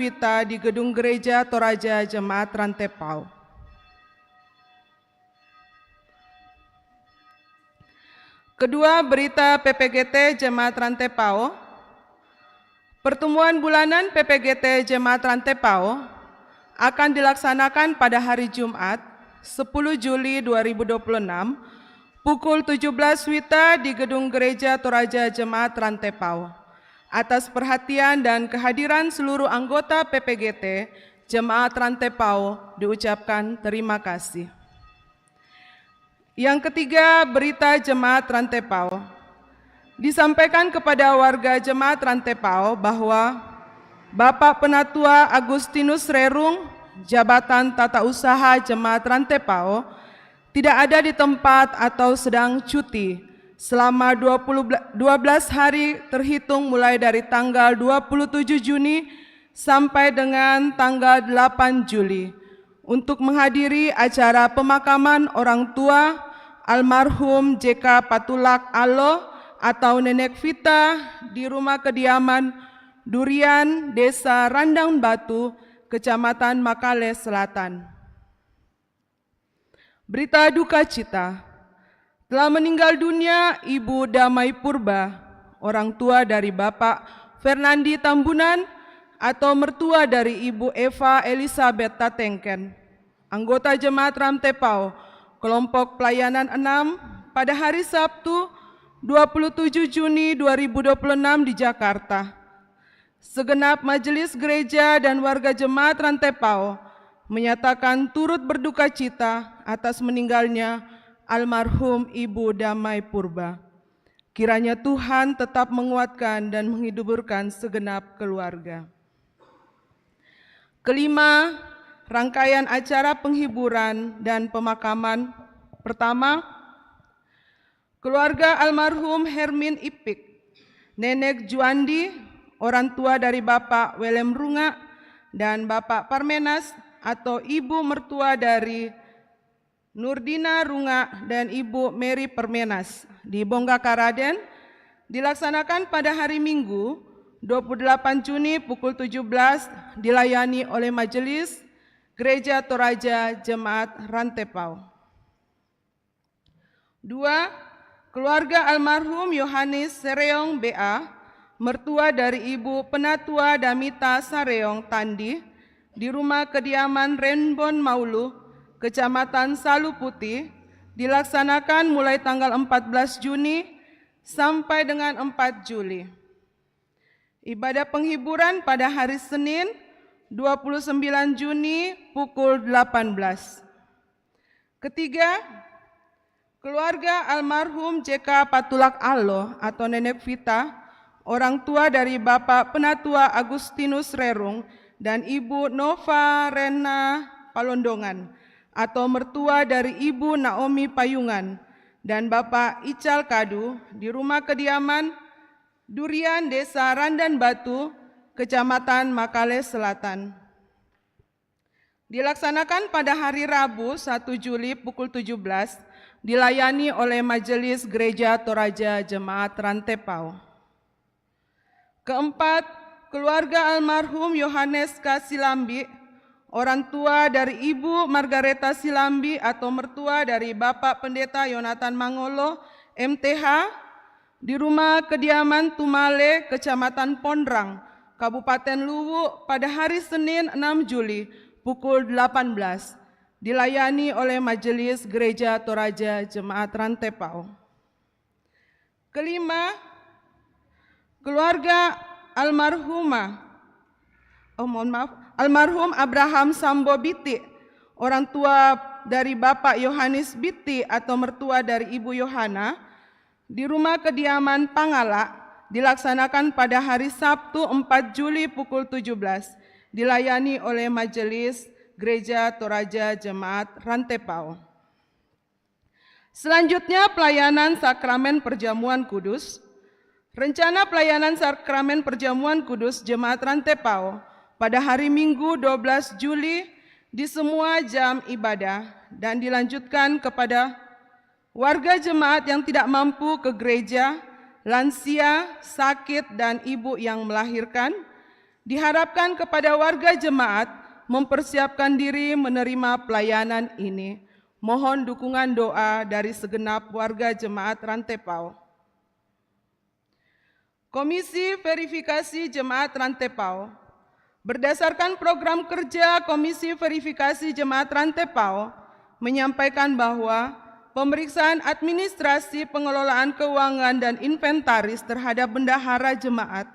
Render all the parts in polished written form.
Wita di Gedung Gereja Toraja Jemaat Rantepao. Kedua, berita PPGT Jemaat Rantepao. Pertemuan bulanan PPGT Jemaat Rantepao akan dilaksanakan pada hari Jumat 10 Juli 2026 pukul 17 WITA di Gedung Gereja Toraja Jemaat Rantepao. Atas perhatian dan kehadiran seluruh anggota PPGT Jemaat Rantepao diucapkan terima kasih. Yang ketiga, berita Jemaat Rantepao. Disampaikan kepada warga Jemaat Rantepao bahwa Bapak Penatua Agustinus Rerung, Jabatan Tata Usaha Jemaat Rantepao, tidak ada di tempat atau sedang cuti selama 12 hari terhitung mulai dari tanggal 27 Juni sampai dengan tanggal 8 Juli untuk menghadiri acara pemakaman orang tua almarhum JK Patulak Alo atau Nenek Vita di rumah kediaman Durian, Desa Randang Batu, Kecamatan Makale Selatan. Berita duka cita, telah meninggal dunia Ibu Damai Purba, orang tua dari Bapak Fernandi Tambunan atau mertua dari Ibu Eva Elizabeth Tatengken, anggota Jemaat Rantepao, kelompok pelayanan 6 pada hari Sabtu 27 Juni 2026 di Jakarta. Segenap majelis gereja dan warga Jemaat Rantepao menyatakan turut berduka cita atas meninggalnya almarhum Ibu Damai Purba. Kiranya Tuhan tetap menguatkan dan menghiburkan segenap keluarga. Kelima, rangkaian acara penghiburan dan pemakaman. Pertama, keluarga almarhum Hermin Ipik, Nenek Juandi, orang tua dari Bapak Welem Runga dan Bapak Parmenas atau Ibu mertua dari Nurdina Runga dan Ibu Mary Permenas di Bonggakaraden dilaksanakan pada hari Minggu 28 Juni pukul 17 dilayani oleh Majelis Gereja Toraja Jemaat Rantepao. 2. Keluarga almarhum Yohanes Sareong BA, mertua dari Ibu Penatua Damita Sareong Tandi di rumah kediaman Renbon Maulu, Kecamatan Salu Putih, dilaksanakan mulai tanggal 14 Juni sampai dengan 4 Juli. Ibadah penghiburan pada hari Senin 29 Juni pukul 18. Ketiga, keluarga almarhum JK Patulak Alo atau Nenek Vita, orang tua dari Bapak Penatua Agustinus Rerung dan Ibu Nova Rena Palondongan atau mertua dari Ibu Naomi Payungan dan Bapak Ical Kadu di rumah kediaman Durian, Desa Randan Batu, Kecamatan Makale Selatan. Dilaksanakan pada hari Rabu 1 Juli pukul 17, dilayani oleh Majelis Gereja Toraja Jemaat Rantepao. Keempat, keluarga almarhum Yohanes K. Silambi, orang tua dari Ibu Margareta Silambi atau mertua dari Bapak Pendeta Yonatan Mangolo, MTH, di rumah kediaman Tumale, Kecamatan Pondrang, Kabupaten Luwu pada hari Senin 6 Juli pukul 18, dilayani oleh Majelis Gereja Toraja Jemaat Rantepao. Kelima, keluarga almarhum Abraham Sambo Biti, orang tua dari Bapak Yohanes Biti atau mertua dari Ibu Yohana, di rumah kediaman Pangala, dilaksanakan pada hari Sabtu 4 Juli pukul 17, dilayani oleh Majelis Gereja Toraja Jemaat Rantepao. Selanjutnya, pelayanan Sakramen Perjamuan Kudus. Rencana pelayanan Sakramen Perjamuan Kudus Jemaat Rantepao pada hari Minggu 12 Juli di semua jam ibadah dan dilanjutkan kepada warga jemaat yang tidak mampu ke gereja, lansia, sakit, dan ibu yang melahirkan Diharapkan kepada warga jemaat mempersiapkan diri menerima pelayanan ini. Mohon dukungan doa dari segenap warga jemaat Rantepao. Komisi Verifikasi Jemaat Rantepao. Berdasarkan program kerja Komisi Verifikasi Jemaat Rantepao menyampaikan bahwa pemeriksaan administrasi pengelolaan keuangan dan inventaris terhadap bendahara jemaat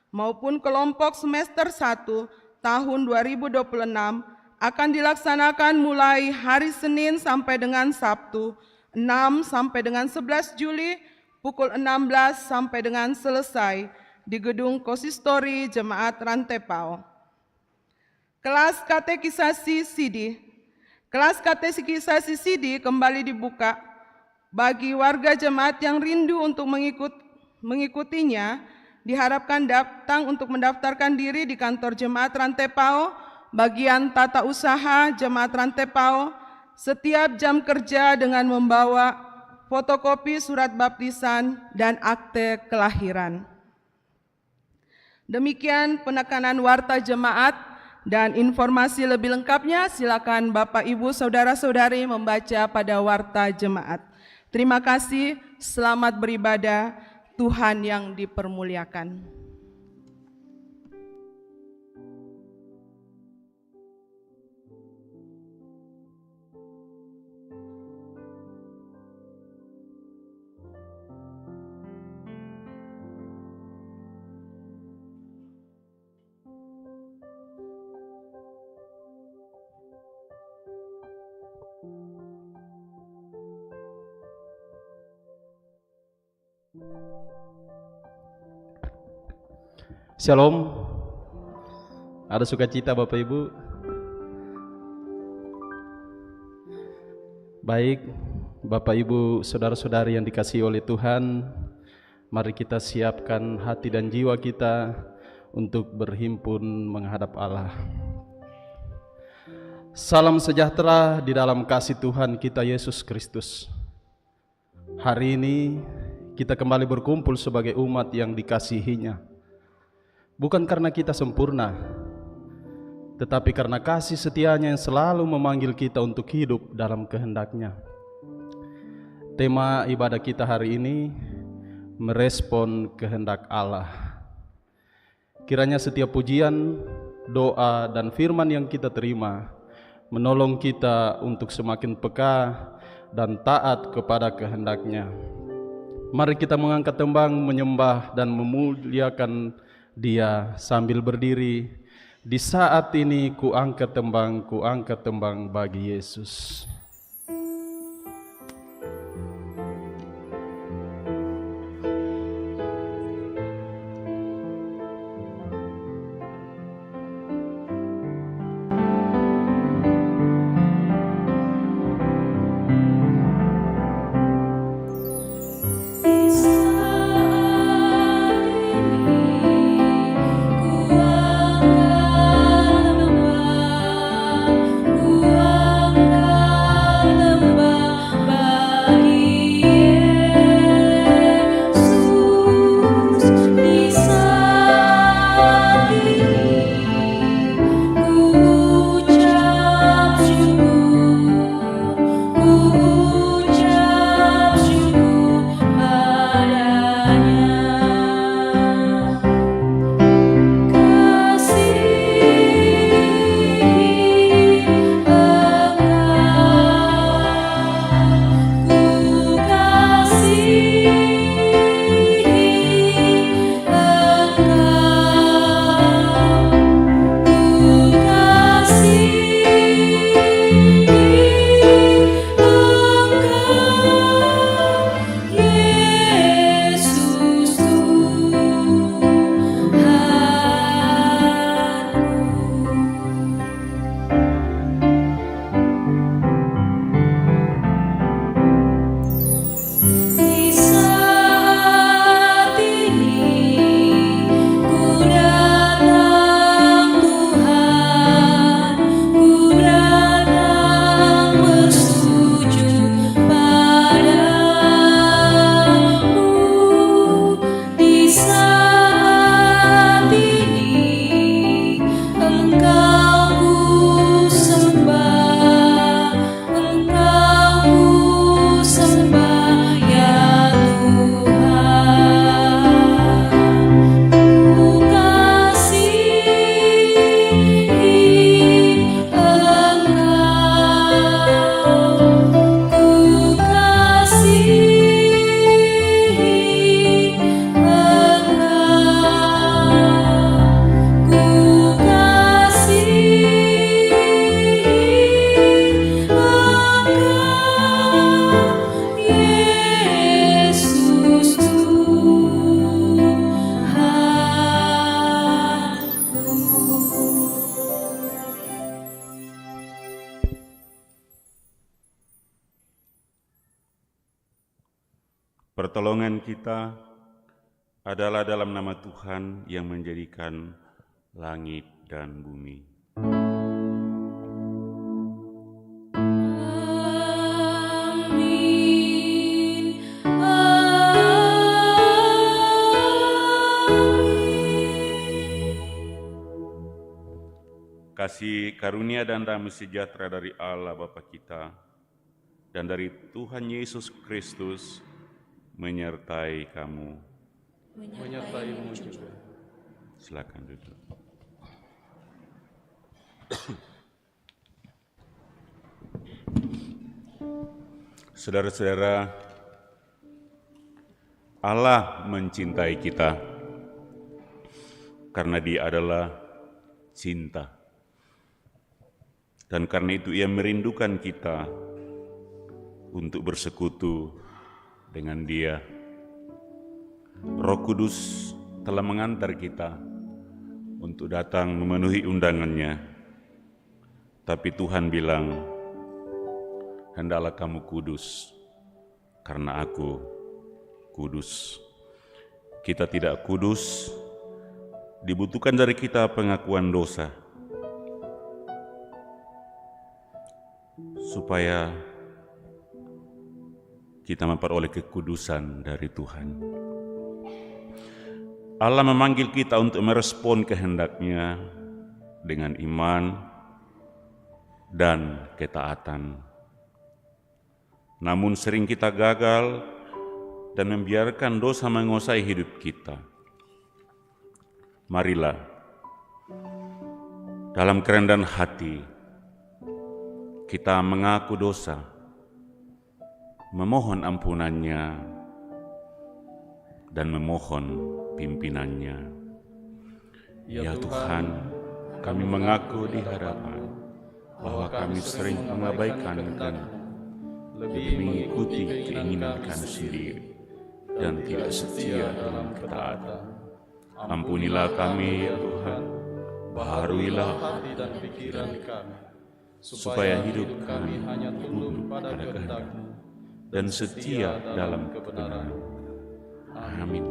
maupun kelompok semester 1 tahun 2026 akan dilaksanakan mulai hari Senin sampai dengan Sabtu 6 sampai dengan 11 Juli pukul 16 sampai dengan selesai di Gedung Konsistori Jemaat Rantepao. Kelas katekisasi SIDI. Kelas katekisasi SIDI kembali dibuka bagi warga jemaat yang rindu untuk mengikutinya. Diharapkan datang untuk mendaftarkan diri di kantor Jemaat Rantepao, bagian tata usaha Jemaat Rantepao, setiap jam kerja dengan membawa fotokopi surat baptisan dan akte kelahiran. Demikian penekanan warta jemaat, dan informasi lebih lengkapnya silakan Bapak Ibu Saudara-saudari membaca pada warta jemaat. Terima kasih, selamat beribadah. Tuhan yang dipermuliakan. Shalom. Ada sukacita Bapak Ibu. Baik, Bapak Ibu, saudara-saudari yang dikasihi oleh Tuhan, mari kita siapkan hati dan jiwa kita untuk berhimpun menghadap Allah. Salam sejahtera di dalam kasih Tuhan kita Yesus Kristus. Hari ini kita kembali berkumpul sebagai umat yang dikasihinya. Bukan karena kita sempurna, tetapi karena kasih setianya yang selalu memanggil kita untuk hidup dalam kehendak-Nya. Tema ibadah kita hari ini, merespon kehendak Allah. Kiranya setiap pujian, doa, dan firman yang kita terima menolong kita untuk semakin peka dan taat kepada kehendak-Nya. Mari kita mengangkat tembang, menyembah dan memuliakan Dia sambil berdiri. Di saat ini ku angkat tembang bagi Yesus. Ku angkat Pertolongan kita adalah dalam nama Tuhan yang menjadikan langit dan bumi. Kasih karunia dan damai sejahtera dari Allah Bapa kita dan dari Tuhan Yesus Kristus menyertai kamu. Menyertai-Mu juga. Silakan duduk. Saudara-saudara, Allah mencintai kita karena Dia adalah cinta. Dan karena itu Ia merindukan kita untuk bersekutu dengan Dia. Roh Kudus telah mengantar kita untuk datang memenuhi undangannya. Tapi Tuhan bilang, hendaklah kamu kudus, karena aku kudus. Kita tidak kudus, dibutuhkan dari kita pengakuan dosa, supaya kita memperoleh kekudusan dari Tuhan. Allah memanggil kita untuk merespon kehendak-Nya dengan iman dan ketaatan. Namun sering kita gagal dan membiarkan dosa menguasai hidup kita. Marilah, dalam kerendahan hati, kita mengaku dosa, memohon ampunan-Nya, dan memohon pimpinan-Nya. Ya Tuhan, kami mengaku di hadapan bahwa kami sering mengabaikan dan lebih mengikuti keinginan kami sendiri dan tidak setia dalam ketaatan. Ampunilah kami, ya Tuhan, baharuilah hati dan pikiran kami, supaya hidup kami hanya tunduk pada kehendak-Mu dan setia dalam kebenaran. Amin.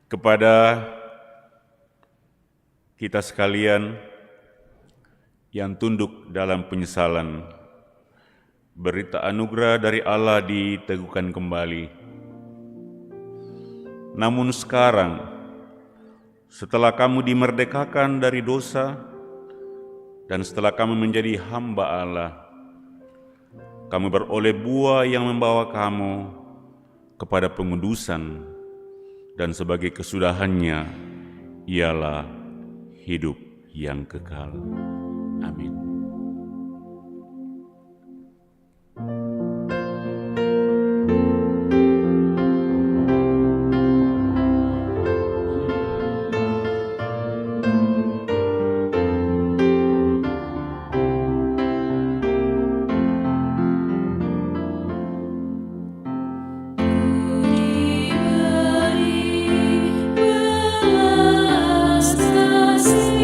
Kepada kita sekalian yang tunduk dalam penyesalan, berita anugerah dari Allah diteguhkan kembali. Namun sekarang, setelah kamu dimerdekakan dari dosa dan setelah kamu menjadi hamba Allah, kamu beroleh buah yang membawa kamu kepada pengudusan, dan sebagai kesudahannya ialah hidup yang kekal. Amin. Kasihan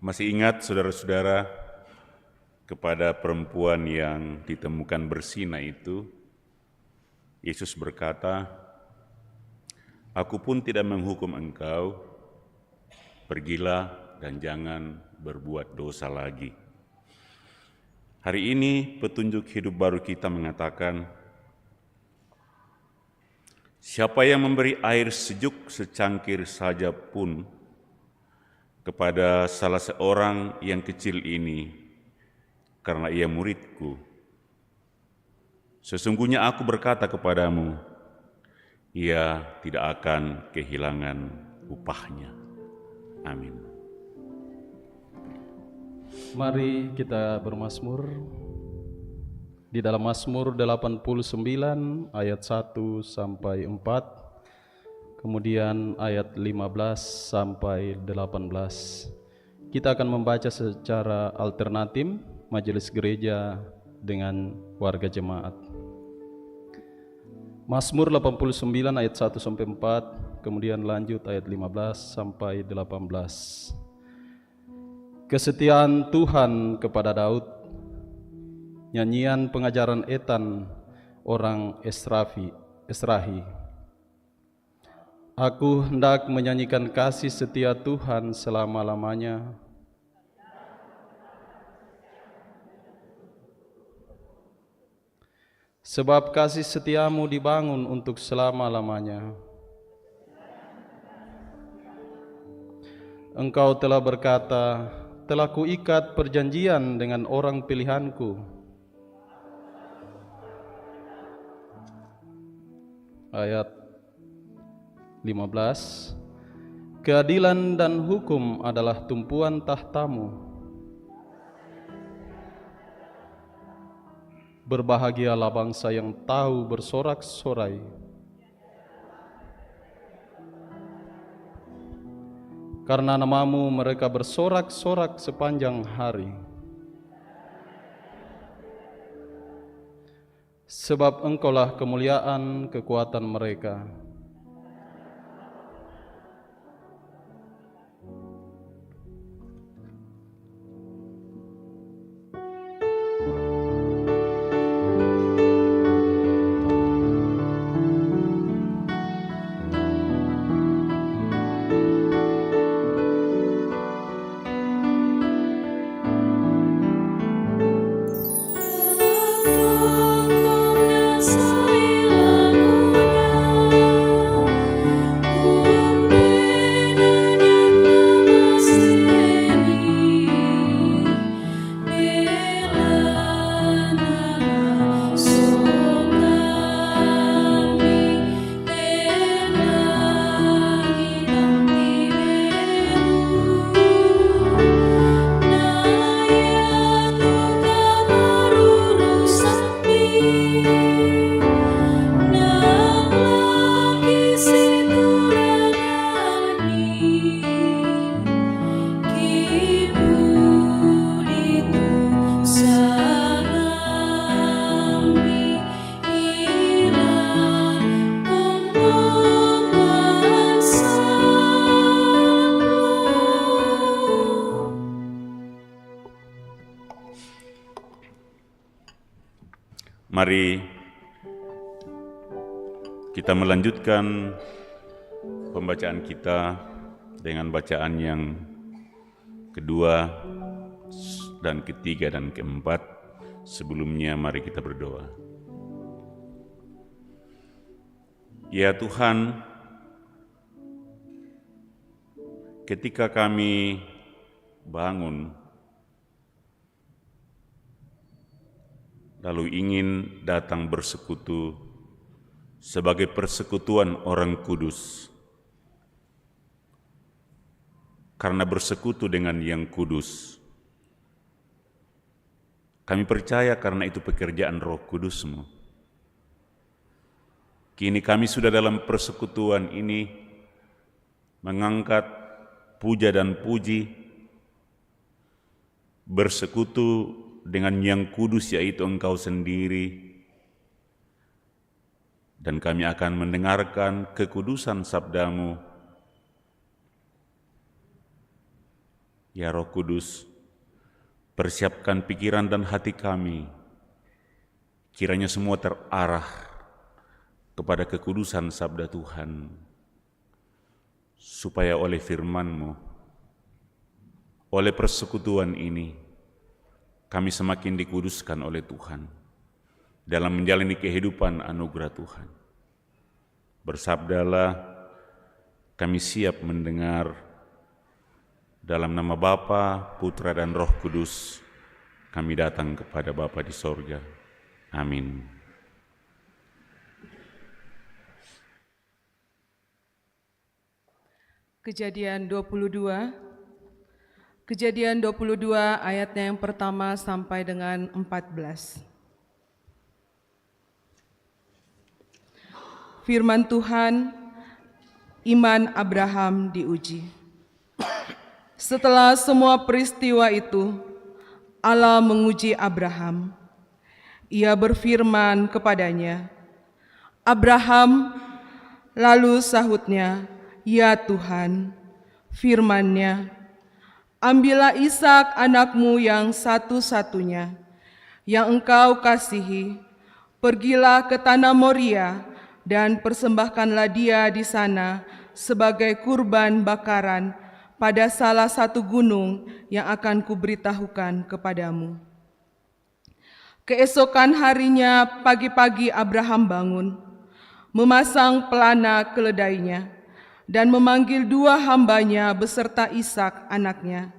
Masih ingat saudara-saudara kepada perempuan yang ditemukan berzina itu, Yesus berkata, "Aku pun tidak menghukum engkau, pergilah dan jangan berbuat dosa lagi." Hari ini petunjuk hidup baru kita mengatakan, siapa yang memberi air sejuk secangkir saja pun kepada salah seorang yang kecil ini, karena ia muridku, sesungguhnya aku berkata kepadamu, ia tidak akan kehilangan upahnya. Amin. Mari kita bermazmur. Di dalam Mazmur 89 ayat 1 sampai 4, kemudian ayat 15 sampai 18. Kita akan membaca secara alternatif majelis gereja dengan warga jemaat. Mazmur 89 ayat 1 sampai 4, kemudian lanjut ayat 15 sampai 18. Kesetiaan Tuhan kepada Daud, nyanyian pengajaran Etan orang Esrahi. Aku hendak menyanyikan kasih setia Tuhan selama-lamanya. Sebab kasih setiamu dibangun untuk selama-lamanya. Engkau telah berkata, telah kuikat perjanjian dengan orang pilihanku. Ayat 15. Keadilan dan hukum adalah tumpuan tahtamu. Berbahagialah bangsa yang tahu bersorak-sorai. Karena namamu mereka bersorak-sorak sepanjang hari. Sebab engkaulah kemuliaan kekuatan mereka. Mari kita melanjutkan pembacaan kita dengan bacaan yang kedua dan ketiga dan keempat. Sebelumnya mari kita berdoa. Ya Tuhan, ketika kami bangun lalu ingin datang bersekutu sebagai persekutuan orang kudus, karena bersekutu dengan yang kudus, kami percaya karena itu pekerjaan Roh Kudus-Mu. Kini kami sudah dalam persekutuan ini mengangkat puja dan puji, bersekutu dengan yang kudus yaitu Engkau sendiri, dan kami akan mendengarkan kekudusan sabda-Mu Ya Roh Kudus, persiapkan pikiran dan hati kami, kiranya semua terarah kepada kekudusan sabda Tuhan, supaya oleh firman-Mu, oleh persekutuan ini, kami semakin dikuduskan oleh Tuhan dalam menjalani kehidupan anugerah Tuhan. Bersabdalah, kami siap mendengar. Dalam nama Bapa, Putra, dan Roh Kudus, kami datang kepada Bapa di sorga. Amin. Kejadian 22 ayatnya yang pertama sampai dengan 14. Firman Tuhan, iman Abraham diuji. Setelah semua peristiwa itu, Allah menguji Abraham. Ia berfirman kepadanya, "Abraham," lalu sahutnya, "Ya Tuhan." Firman-Nya, "Ambillah Ishak anakmu yang satu-satunya, yang engkau kasihi, pergilah ke tanah Moria dan persembahkanlah dia di sana sebagai kurban bakaran pada salah satu gunung yang akan kuberitahukan kepadamu." Keesokan harinya pagi-pagi Abraham bangun, memasang pelana keledainya, dan memanggil 2 hambanya beserta Ishak anaknya.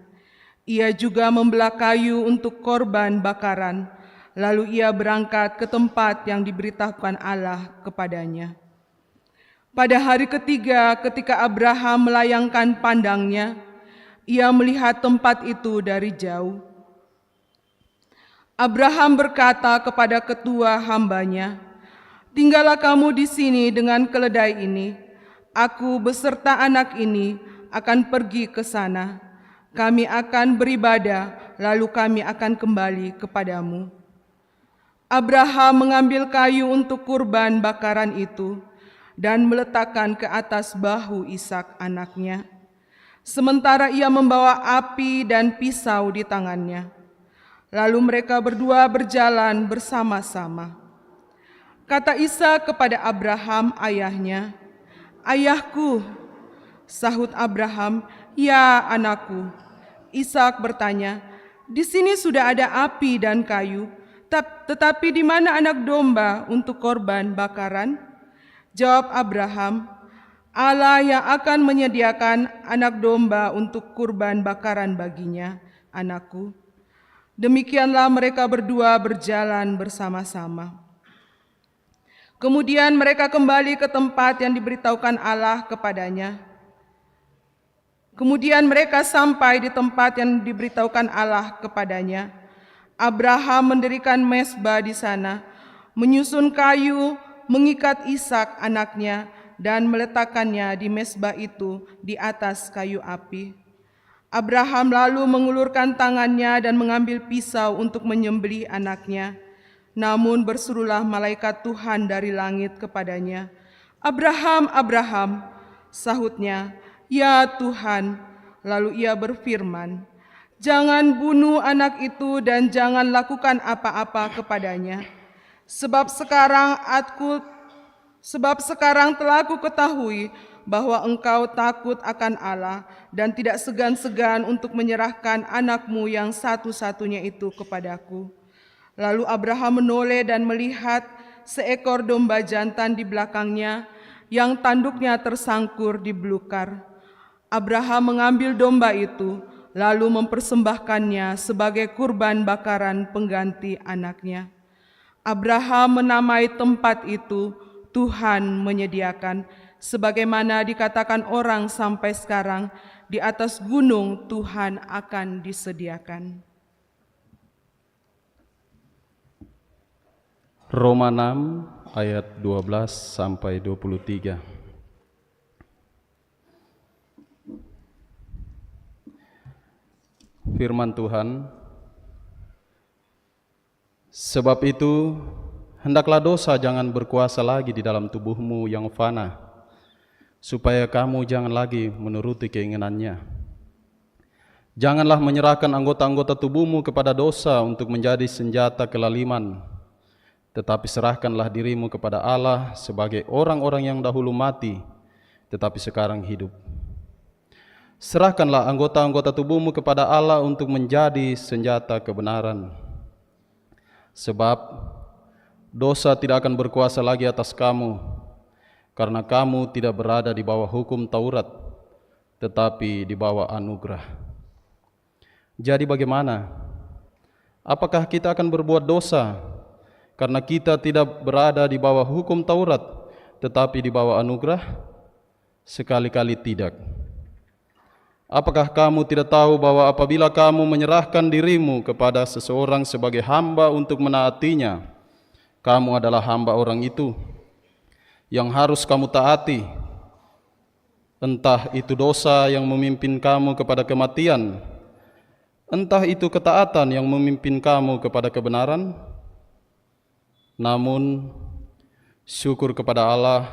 Ia juga membelah kayu untuk korban bakaran, lalu ia berangkat ke tempat yang diberitahukan Allah kepadanya. Pada hari ketiga ketika Abraham melayangkan pandangnya, ia melihat tempat itu dari jauh. Abraham berkata kepada ketua hambanya, "Tinggallah kamu di sini dengan keledai ini. Aku beserta anak ini akan pergi ke sana. Kami akan beribadah, lalu kami akan kembali kepadamu." Abraham mengambil kayu untuk kurban bakaran itu dan meletakkan ke atas bahu Ishak anaknya, sementara ia membawa api dan pisau di tangannya. Lalu mereka berdua berjalan bersama-sama. Kata Ishak kepada Abraham ayahnya, "Ayahku." Sahut Abraham, "Ya anakku." Ishak bertanya, "Di sini sudah ada api dan kayu, tetapi di mana anak domba untuk korban bakaran?" Jawab Abraham, "Allah yang akan menyediakan anak domba untuk kurban bakaran baginya, anakku." Demikianlah mereka berdua berjalan bersama-sama. Kemudian mereka kembali ke tempat yang diberitahukan Allah kepadanya. Kemudian mereka sampai di tempat yang diberitahukan Allah kepadanya. Abraham mendirikan mezbah di sana, menyusun kayu, mengikat Ishak anaknya, dan meletakkannya di mezbah itu di atas kayu api. Abraham lalu mengulurkan tangannya dan mengambil pisau untuk menyembelih anaknya. Namun berserulah malaikat Tuhan dari langit kepadanya, "Abraham, Abraham." Sahutnya, "Ya Tuhan." Lalu ia berfirman, "Jangan bunuh anak itu dan jangan lakukan apa-apa kepadanya. Sebab sekarang telah ku ketahui bahwa engkau takut akan Allah dan tidak segan-segan untuk menyerahkan anakmu yang satu-satunya itu kepadaku." Lalu Abraham menoleh dan melihat seekor domba jantan di belakangnya yang tanduknya tersangkur di belukar. Abraham mengambil domba itu lalu mempersembahkannya sebagai kurban bakaran pengganti anaknya. Abraham menamai tempat itu Tuhan menyediakan, sebagaimana dikatakan orang sampai sekarang, di atas gunung Tuhan akan disediakan. Roma 6 ayat 12 sampai 23. Firman Tuhan, "Sebab itu, hendaklah dosa jangan berkuasa lagi di dalam tubuhmu yang fana, supaya kamu jangan lagi menuruti keinginannya. Janganlah menyerahkan anggota-anggota tubuhmu kepada dosa untuk menjadi senjata kelaliman, tetapi serahkanlah dirimu kepada Allah sebagai orang-orang yang dahulu mati, tetapi sekarang hidup. Serahkanlah anggota-anggota tubuhmu kepada Allah untuk menjadi senjata kebenaran. Sebab dosa tidak akan berkuasa lagi atas kamu, karena kamu tidak berada di bawah hukum Taurat, tetapi di bawah anugerah. Jadi bagaimana? Apakah kita akan berbuat dosa karena kita tidak berada di bawah hukum Taurat, tetapi di bawah anugerah? Sekali-kali tidak. Apakah kamu tidak tahu bahwa apabila kamu menyerahkan dirimu kepada seseorang sebagai hamba untuk menaatinya, kamu adalah hamba orang itu yang harus kamu taati, entah itu dosa yang memimpin kamu kepada kematian, entah itu ketaatan yang memimpin kamu kepada kebenaran. Namun, syukur kepada Allah,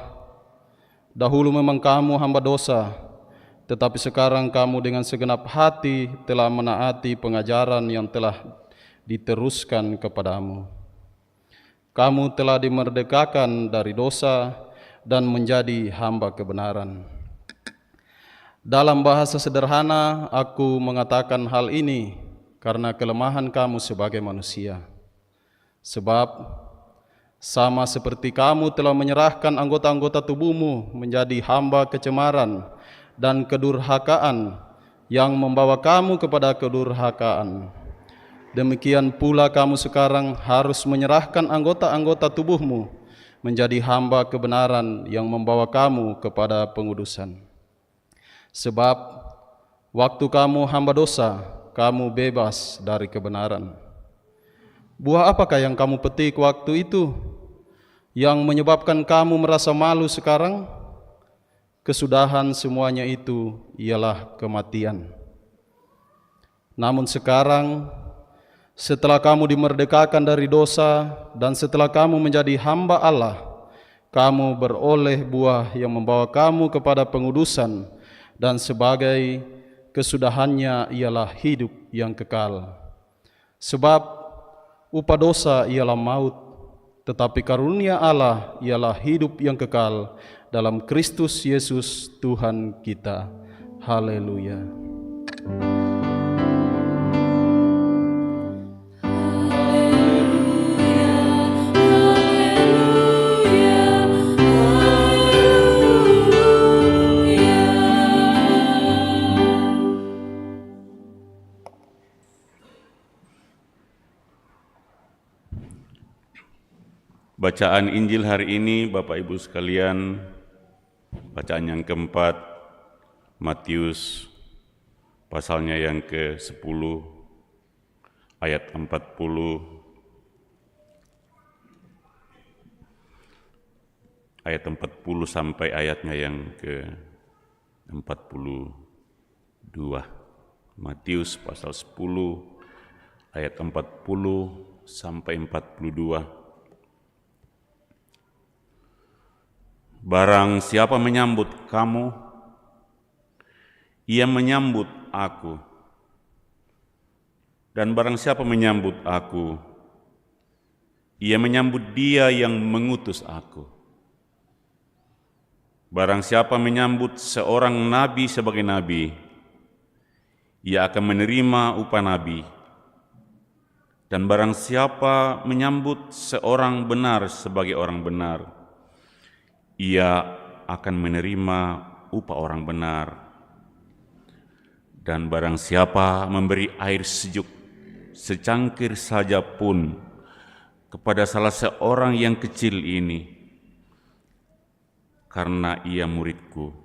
dahulu memang kamu hamba dosa, tetapi sekarang kamu dengan segenap hati telah menaati pengajaran yang telah diteruskan kepadamu. Kamu telah dimerdekakan dari dosa dan menjadi hamba kebenaran. Dalam bahasa sederhana, aku mengatakan hal ini karena kelemahan kamu sebagai manusia. Sebab sama seperti kamu telah menyerahkan anggota-anggota tubuhmu menjadi hamba kecemaran dan kedurhakaan yang membawa kamu kepada kedurhakaan, demikian pula kamu sekarang harus menyerahkan anggota-anggota tubuhmu menjadi hamba kebenaran yang membawa kamu kepada pengudusan. Sebab waktu kamu hamba dosa, kamu bebas dari kebenaran. Buah apakah yang kamu petik waktu itu yang menyebabkan kamu merasa malu sekarang? Kesudahan semuanya itu ialah kematian. Namun sekarang, setelah kamu dimerdekakan dari dosa dan setelah kamu menjadi hamba Allah, kamu beroleh buah yang membawa kamu kepada pengudusan, dan sebagai kesudahannya ialah hidup yang kekal. Sebab upah dosa ialah maut, tetapi karunia Allah ialah hidup yang kekal dalam Kristus Yesus Tuhan kita. Haleluya. Bacaan Injil hari ini, Bapak Ibu sekalian, bacaan yang keempat, Matius pasalnya yang ke-10, ayat 40 sampai ayatnya yang ke-42. Matius pasal 10, ayat 40 sampai 42. Barang siapa menyambut kamu, ia menyambut aku. Dan barang siapa menyambut aku, ia menyambut dia yang mengutus aku. Barang siapa menyambut seorang nabi sebagai nabi, ia akan menerima upah nabi. Dan barang siapa menyambut seorang benar sebagai orang benar, ia akan menerima upah orang benar. Dan barang siapa memberi air sejuk secangkir saja pun kepada salah seorang yang kecil ini, karena ia muridku,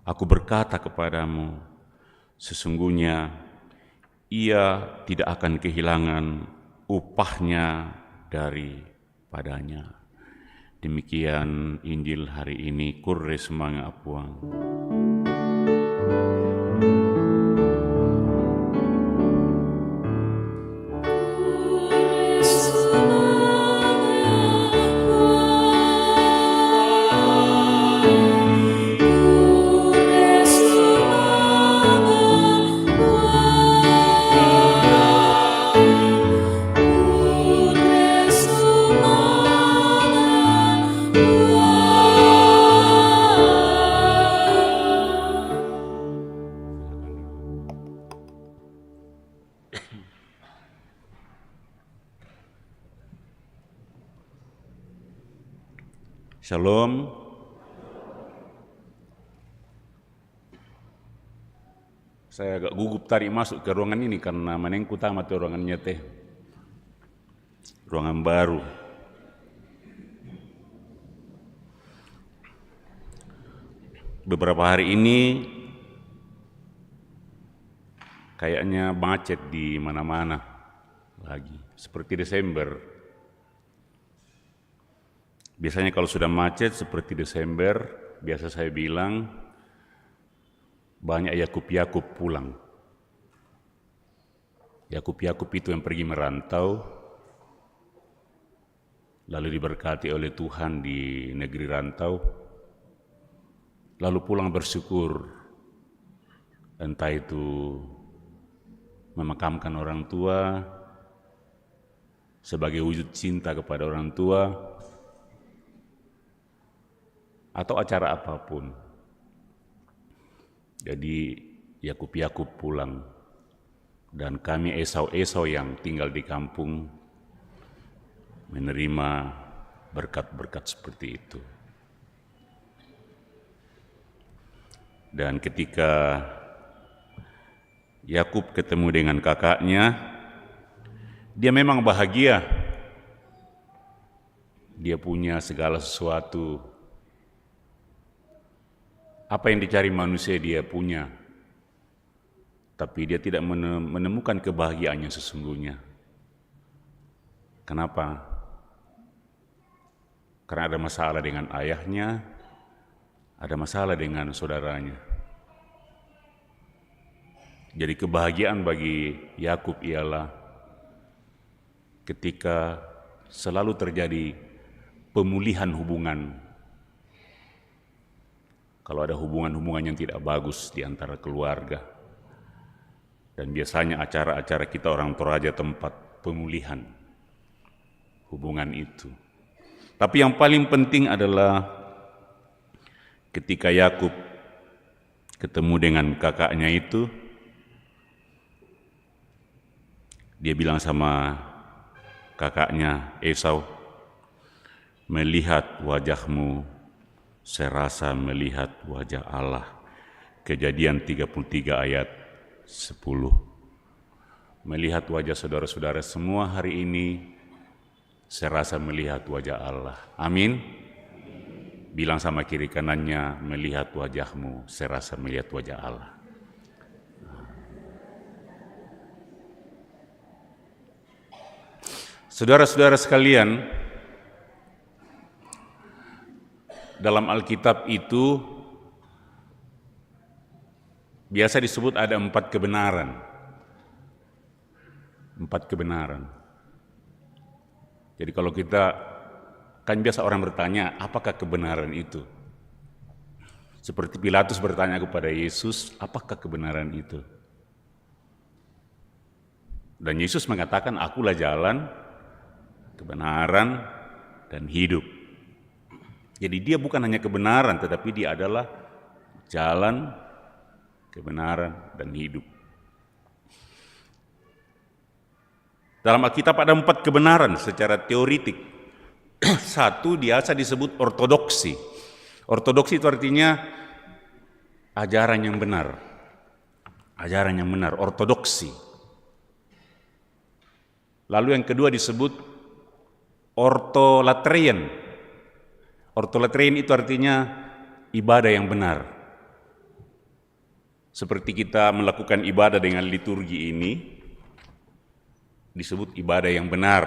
aku berkata kepadamu, sesungguhnya ia tidak akan kehilangan upahnya daripadanya. Demikian Injil hari ini. Kurre semanga apuang. Shalom. Saya agak gugup tadi masuk ke ruangan ini karena menengku tamat ruangannya teh. Ruangan baru. Beberapa hari ini kayaknya macet di mana-mana lagi, seperti Desember. Biasanya kalau sudah macet seperti Desember, biasa saya bilang, banyak Yakub-Yakub pulang. Yakub-Yakub itu yang pergi merantau, lalu diberkati oleh Tuhan di negeri rantau, lalu pulang bersyukur, entah itu memakamkan orang tua sebagai wujud cinta kepada orang tua, atau acara apapun. Jadi Yakub-Yakub pulang, dan kami Esau-Esau yang tinggal di kampung menerima berkat-berkat seperti itu. Dan ketika Yakub ketemu dengan kakaknya, dia memang bahagia. Dia punya segala sesuatu. Apa yang dicari manusia dia punya, tapi dia tidak menemukan kebahagiaannya sesungguhnya. Kenapa? Karena ada masalah dengan ayahnya, ada masalah dengan saudaranya. Jadi kebahagiaan bagi Yakub ialah ketika selalu terjadi pemulihan hubungan. Kalau ada hubungan-hubungan yang tidak bagus di antara keluarga. Dan biasanya acara-acara kita orang Toraja tempat pemulihan hubungan itu. Tapi yang paling penting adalah ketika Yakub ketemu dengan kakaknya itu, dia bilang sama kakaknya Esau, melihat wajahmu, saya rasa melihat wajah Allah. Kejadian 33 ayat 10. Melihat wajah saudara-saudara semua hari ini, saya rasa melihat wajah Allah. Amin. Bilang sama kiri kanannya, melihat wajahmu, saya rasa melihat wajah Allah. Saudara-saudara sekalian, dalam Alkitab itu biasa disebut ada 4 kebenaran. 4 kebenaran. Jadi kalau kita, kan biasa orang bertanya, apakah kebenaran itu? Seperti Pilatus bertanya kepada Yesus, apakah kebenaran itu? Dan Yesus mengatakan, akulah jalan, kebenaran, dan hidup. Jadi dia bukan hanya kebenaran, tetapi dia adalah jalan, kebenaran, dan hidup. Dalam Alkitab ada 4 kebenaran secara teoritik. Satu biasa disebut ortodoksi. Ortodoksi itu artinya ajaran yang benar. Ajaran yang benar, ortodoksi. Lalu yang kedua disebut ortolatrian. Ortolatrian itu artinya ibadah yang benar. Seperti kita melakukan ibadah dengan liturgi ini, disebut ibadah yang benar.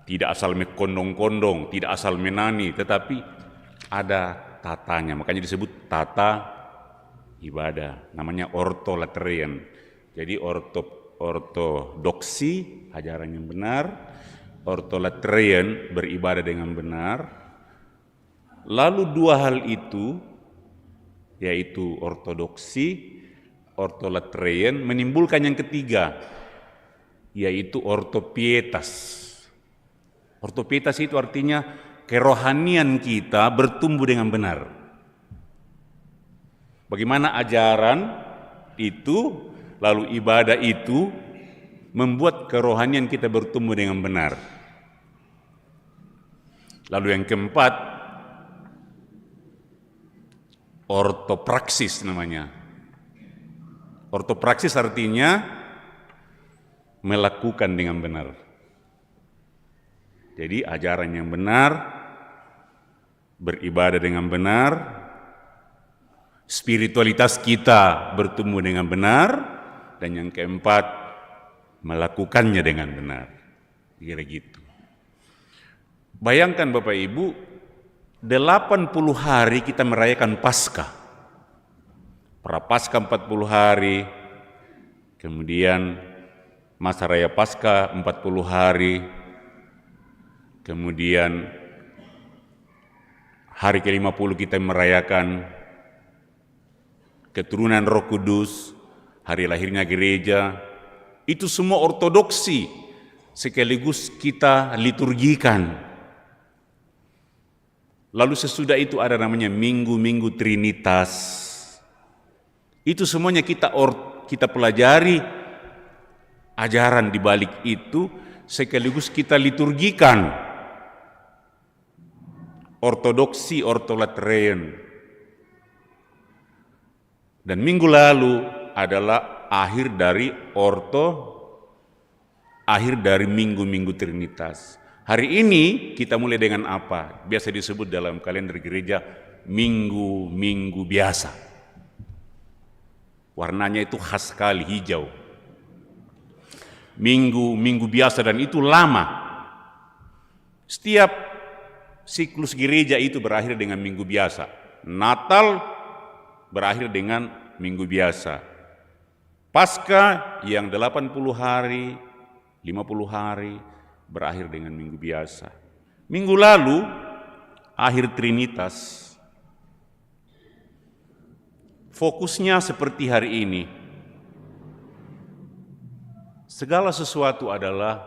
Tidak asal mekondong-kondong, tidak asal menani, tetapi ada tatanya. Makanya disebut tata ibadah. Namanya ortolatrian. Jadi ortodoksi, ajaran yang benar. Ortolatrian, beribadah dengan benar. Lalu 2 hal itu, yaitu ortodoksi, ortolatrian, menimbulkan yang ketiga, yaitu ortopietas. Ortopietas itu artinya kerohanian kita bertumbuh dengan benar. Bagaimana ajaran itu, lalu ibadah itu, membuat kerohanian kita bertumbuh dengan benar. Lalu yang keempat, ortopraksis namanya. Ortopraksis artinya melakukan dengan benar. Jadi ajaran yang benar, beribadah dengan benar, spiritualitas kita bertumbuh dengan benar, dan yang keempat, melakukannya dengan benar. Kira gitu. Bayangkan Bapak Ibu, 80 hari kita merayakan Paskah. Prapaskah 40 hari, kemudian masa raya Paskah 40 hari, kemudian hari ke-50 kita merayakan keturunan Roh Kudus, hari lahirnya gereja. Itu semua ortodoksi sekaligus kita liturgikan. Lalu sesudah itu ada namanya Minggu-Minggu Trinitas. Itu semuanya kita pelajari ajaran di balik itu sekaligus kita liturgikan. Ortodoksi ortolatrean. Dan minggu lalu adalah akhir dari Minggu-Minggu Trinitas. Hari ini kita mulai dengan apa? Biasa disebut dalam kalender gereja Minggu-Minggu biasa. Warnanya itu khas sekali, hijau. Minggu biasa, dan itu lama. Setiap siklus gereja itu berakhir dengan minggu biasa. Natal berakhir dengan minggu biasa. Paskah yang 80 hari, 50 hari berakhir dengan minggu biasa. Minggu lalu akhir Trinitas. Fokusnya seperti hari ini. Segala sesuatu adalah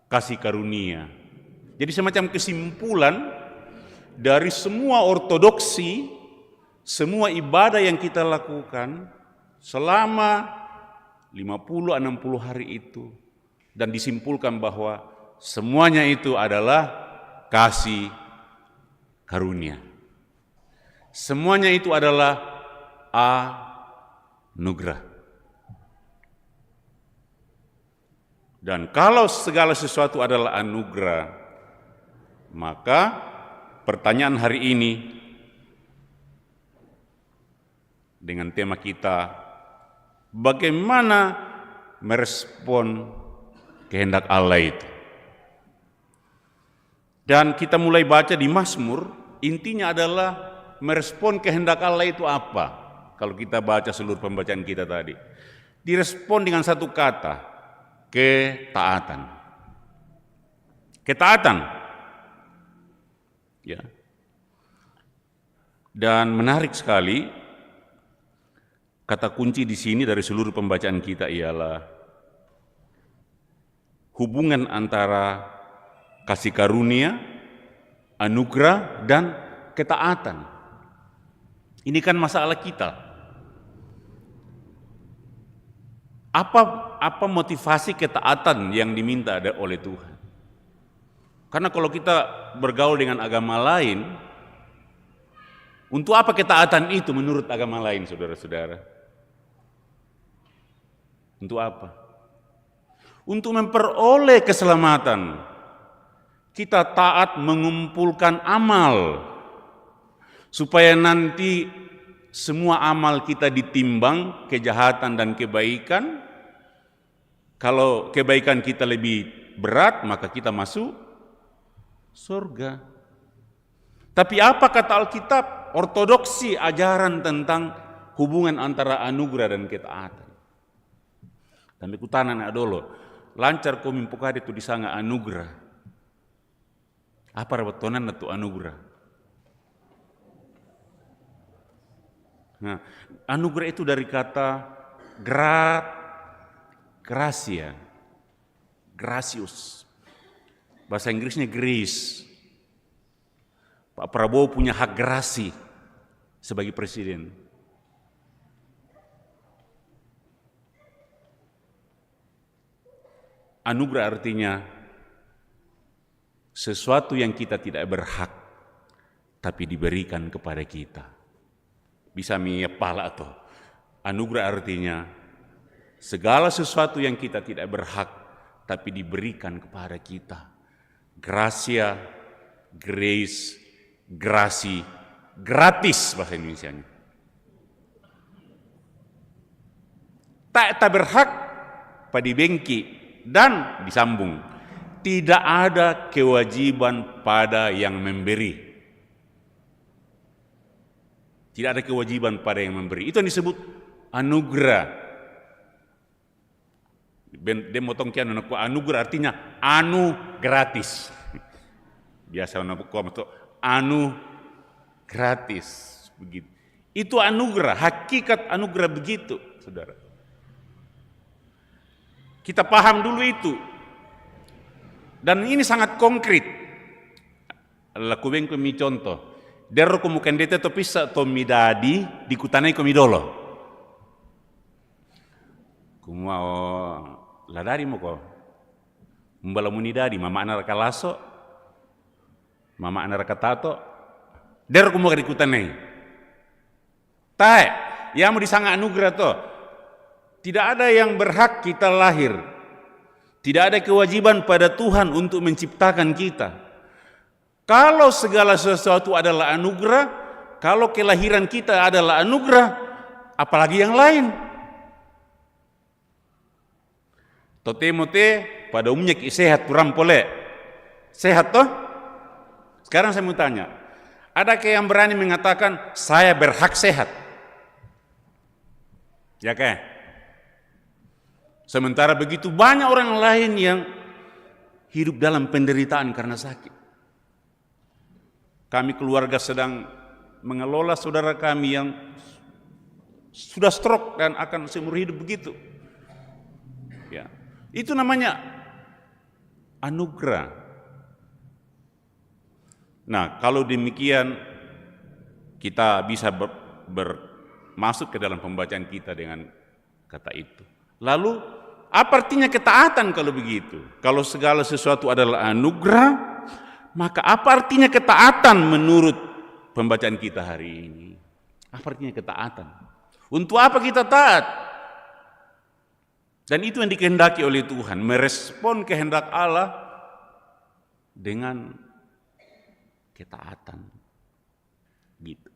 kasih karunia. Jadi semacam kesimpulan dari semua ortodoksi, semua ibadah yang kita lakukan selama 50-60 hari itu, dan disimpulkan bahwa semuanya itu adalah kasih karunia. Semuanya itu adalah anugerah. Dan kalau segala sesuatu adalah anugerah, maka pertanyaan hari ini dengan tema kita, bagaimana merespon kehendak Allah itu? Dan kita mulai baca di Mazmur, intinya adalah merespon kehendak Allah itu apa? Kalau kita baca seluruh pembacaan kita tadi, direspon dengan satu kata, ketaatan. Ketaatan. Ya. Dan menarik sekali, kata kunci di sini dari seluruh pembacaan kita ialah hubungan antara kasih karunia, anugerah, dan ketaatan. Ini kan masalah kita. Apa motivasi ketaatan yang diminta oleh Tuhan? Karena kalau kita bergaul dengan agama lain, untuk apa ketaatan itu menurut agama lain, saudara-saudara? Untuk apa? Untuk memperoleh keselamatan. Kita taat mengumpulkan amal, supaya nanti semua amal kita ditimbang, kejahatan dan kebaikan. Kalau kebaikan kita lebih berat, maka kita masuk surga. Tapi apa kata Alkitab? Ortodoksi ajaran tentang hubungan antara anugerah dan ketaatan. Tapi kutanan adolo, lancar ko mimpukade tu disanga anugerah. Apa rawatonan itu anugerah? Nah, anugerah itu dari kata gracia, gracious. Bahasa Inggrisnya grace. Pak Prabowo punya hak grasi sebagai presiden. Anugerah artinya sesuatu yang kita tidak berhak, tapi diberikan kepada kita. bisa pala atau anugerah artinya segala sesuatu yang kita tidak berhak tapi diberikan kepada kita. Gracia, grace, grasi, gratis bahasa Indonesianya. Tak berhak pada bengki dan disambung. Tidak ada kewajiban pada yang memberi. Tidak ada kewajiban pada yang memberi. Itu yang disebut anugerah. Demotong kian anugerah artinya anu gratis. Biasa anu gratis begitu. Itu anugerah, hakikat anugerah begitu, saudara. Kita paham dulu itu. Dan ini sangat konkret. Lakukan kami contoh. Dero kumukan dete to pisa to midadi dikutanai komi dolo. Kumao ladari mo ko. Mbala munidadi mama anak kalaso. Mama anak katato. Dero kumukan dikutanai. Tai, ya mau disanga anugerah to. Tidak ada yang berhak kita lahir. Tidak ada kewajiban pada Tuhan untuk menciptakan kita. Kalau segala sesuatu adalah anugerah, kalau kelahiran kita adalah anugerah, apalagi yang lain. Tote-mote pada umumnya sehat kurang pole. Sehat toh? Sekarang saya mau tanya, adakah yang berani mengatakan saya berhak sehat? Ya kah? Sementara begitu banyak orang lain yang hidup dalam penderitaan karena sakit. Kami keluarga sedang mengelola saudara kami yang sudah stroke dan akan seumur hidup begitu. Ya, itu namanya anugerah. Nah, kalau demikian kita bisa masuk ke dalam pembacaan kita dengan kata itu. Lalu, apa artinya ketaatan kalau begitu? Kalau segala sesuatu adalah anugerah, maka apa artinya ketaatan menurut pembacaan kita hari ini? Apa artinya ketaatan? Untuk apa kita taat? Dan itu yang dikehendaki oleh Tuhan, merespon kehendak Allah dengan ketaatan. Gitu.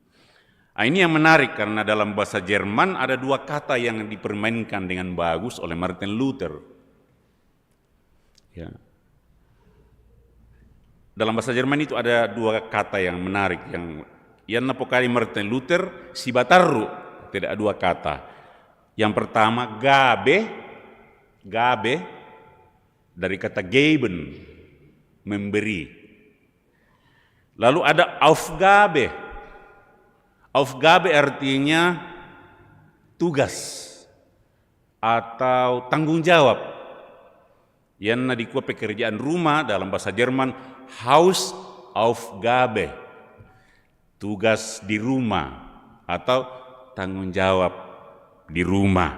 Nah, ini yang menarik karena dalam bahasa Jerman ada dua kata yang dipermainkan dengan bagus oleh Martin Luther. Ya. Dalam bahasa Jerman itu ada dua kata yang menarik yang napokali Martin Luther sibataru, tidak dua kata. Yang pertama gabe dari kata geben, memberi. Lalu ada Aufgabe. Aufgabe artinya tugas atau tanggung jawab. Yang dikua pekerjaan rumah dalam bahasa Jerman Hausaufgabe, tugas di rumah atau tanggung jawab di rumah.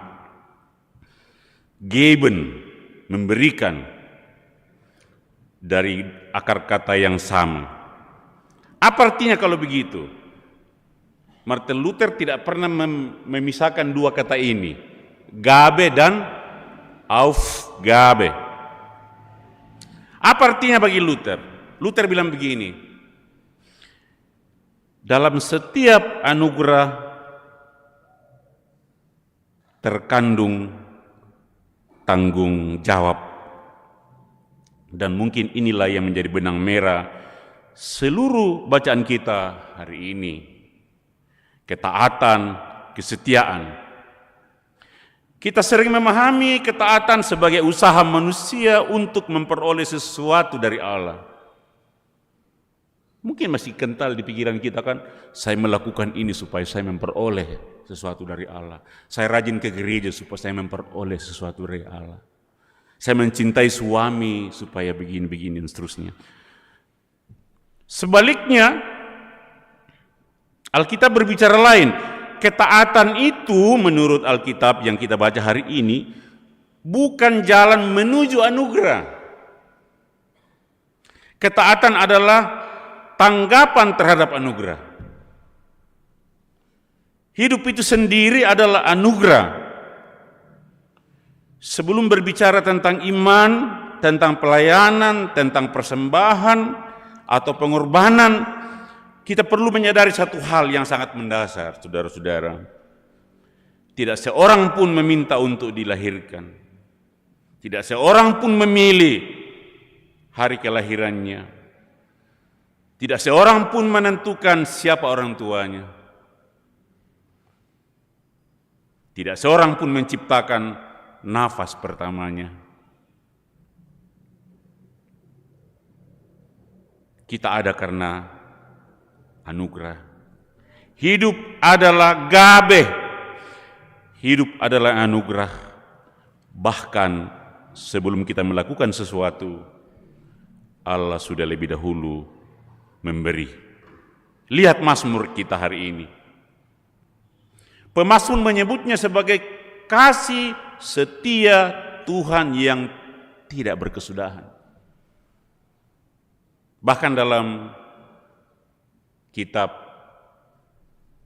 Geben, memberikan, dari akar kata yang sama. Apa artinya kalau begitu? Martin Luther tidak pernah memisahkan dua kata ini, Gabe dan Aufgabe. Apa artinya bagi Luther? Luther bilang begini, dalam setiap anugerah terkandung tanggung jawab. Dan mungkin inilah yang menjadi benang merah seluruh bacaan kita hari ini. Ketaatan, kesetiaan. Kita sering memahami ketaatan sebagai usaha manusia untuk memperoleh sesuatu dari Allah. Mungkin masih kental di pikiran kita kan, saya melakukan ini supaya saya memperoleh sesuatu dari Allah. Saya rajin ke gereja supaya saya memperoleh sesuatu dari Allah. Saya mencintai suami supaya begini-begini dan seterusnya. Sebaliknya, Alkitab berbicara lain. Ketaatan itu menurut Alkitab yang kita baca hari ini bukan jalan menuju anugerah. Ketaatan adalah tanggapan terhadap anugerah. Hidup itu sendiri adalah anugerah. Sebelum berbicara tentang iman, tentang pelayanan, tentang persembahan atau pengorbanan, kita perlu menyadari satu hal yang sangat mendasar, saudara-saudara. Tidak seorang pun meminta untuk dilahirkan. Tidak seorang pun memilih hari kelahirannya. Tidak seorang pun menentukan siapa orang tuanya. Tidak seorang pun menciptakan nafas pertamanya. Kita ada karena anugerah. Hidup adalah gabe. Hidup adalah anugerah. Bahkan sebelum kita melakukan sesuatu, Allah sudah lebih dahulu memberi. Lihat Mazmur kita hari ini. Pemazmur menyebutnya sebagai kasih setia Tuhan yang tidak berkesudahan. Bahkan dalam kitab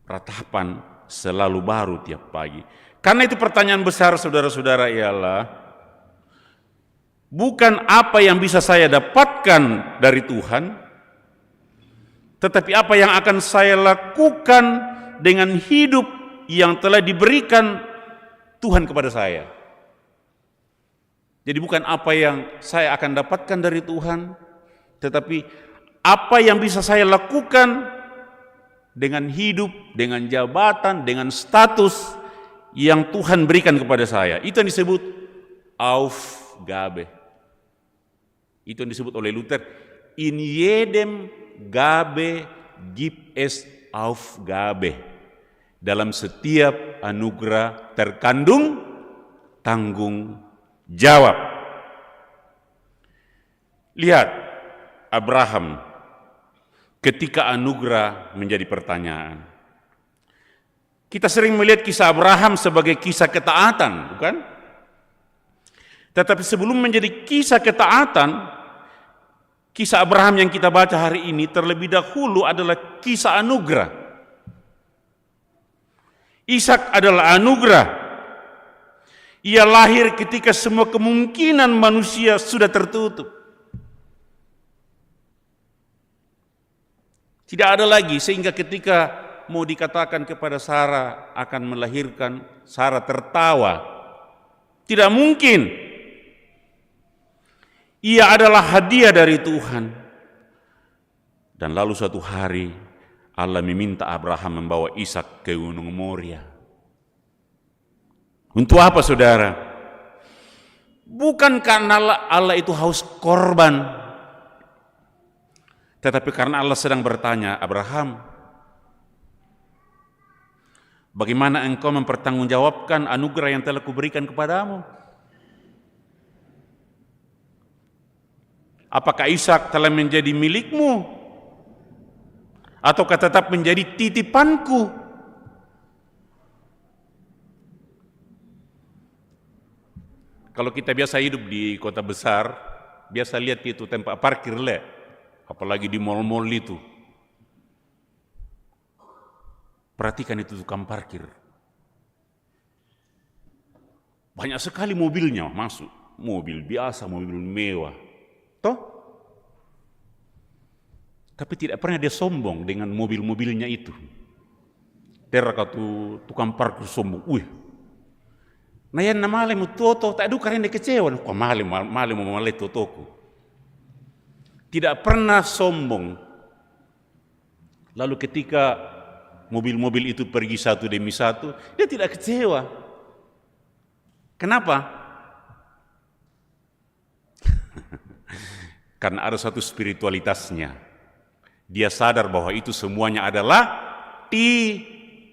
ratapan selalu baru tiap pagi. Karena itu pertanyaan besar saudara-saudara ialah, bukan apa yang bisa saya dapatkan dari Tuhan, tetapi apa yang akan saya lakukan dengan hidup yang telah diberikan Tuhan kepada saya. Jadi bukan apa yang saya akan dapatkan dari Tuhan, tetapi apa yang bisa saya lakukan dengan hidup, dengan jabatan, dengan status yang Tuhan berikan kepada saya. Itu yang disebut Aufgabe. Itu yang disebut oleh Luther, in jedem Gabe gibt es Aufgabe. Dalam setiap anugerah terkandung tanggung jawab. Lihat Abraham ketika anugerah menjadi pertanyaan. Kita sering melihat kisah Abraham sebagai kisah ketaatan, bukan? Tetapi sebelum menjadi kisah ketaatan, kisah Abraham yang kita baca hari ini terlebih dahulu adalah kisah anugerah. Ishak adalah anugerah. Ia lahir ketika semua kemungkinan manusia sudah tertutup. Tidak ada lagi, sehingga ketika mau dikatakan kepada Sarah akan melahirkan, Sarah tertawa. Tidak mungkin. Ia adalah hadiah dari Tuhan. Dan lalu suatu hari Allah meminta Abraham membawa Ishak ke Gunung Moria. Untuk apa, saudara? Bukan karena Allah itu haus korban, tetapi karena Allah sedang bertanya, Abraham, bagaimana engkau mempertanggungjawabkan anugerah yang telah kuberikan kepadamu? Apakah Ishak telah menjadi milikmu? Ataukah tetap menjadi titipanku? Kalau kita biasa hidup di kota besar, biasa lihat itu tempat parkir le, apalagi di mal-mal itu. Perhatikan itu tukang parkir. Banyak sekali mobilnya masuk, mobil biasa, mobil mewah. Toh? Tapi tidak pernah dia sombong dengan mobil-mobilnya itu. Terkatu tukang parkir sombong. Nah yang namale mu toto, tak ada karena kecewa. Kok male mau male totoku. Tidak pernah sombong. Lalu ketika mobil-mobil itu pergi satu demi satu, dia tidak kecewa. Kenapa? Karena ada satu spiritualitasnya. Dia sadar bahwa itu semuanya adalah titipan.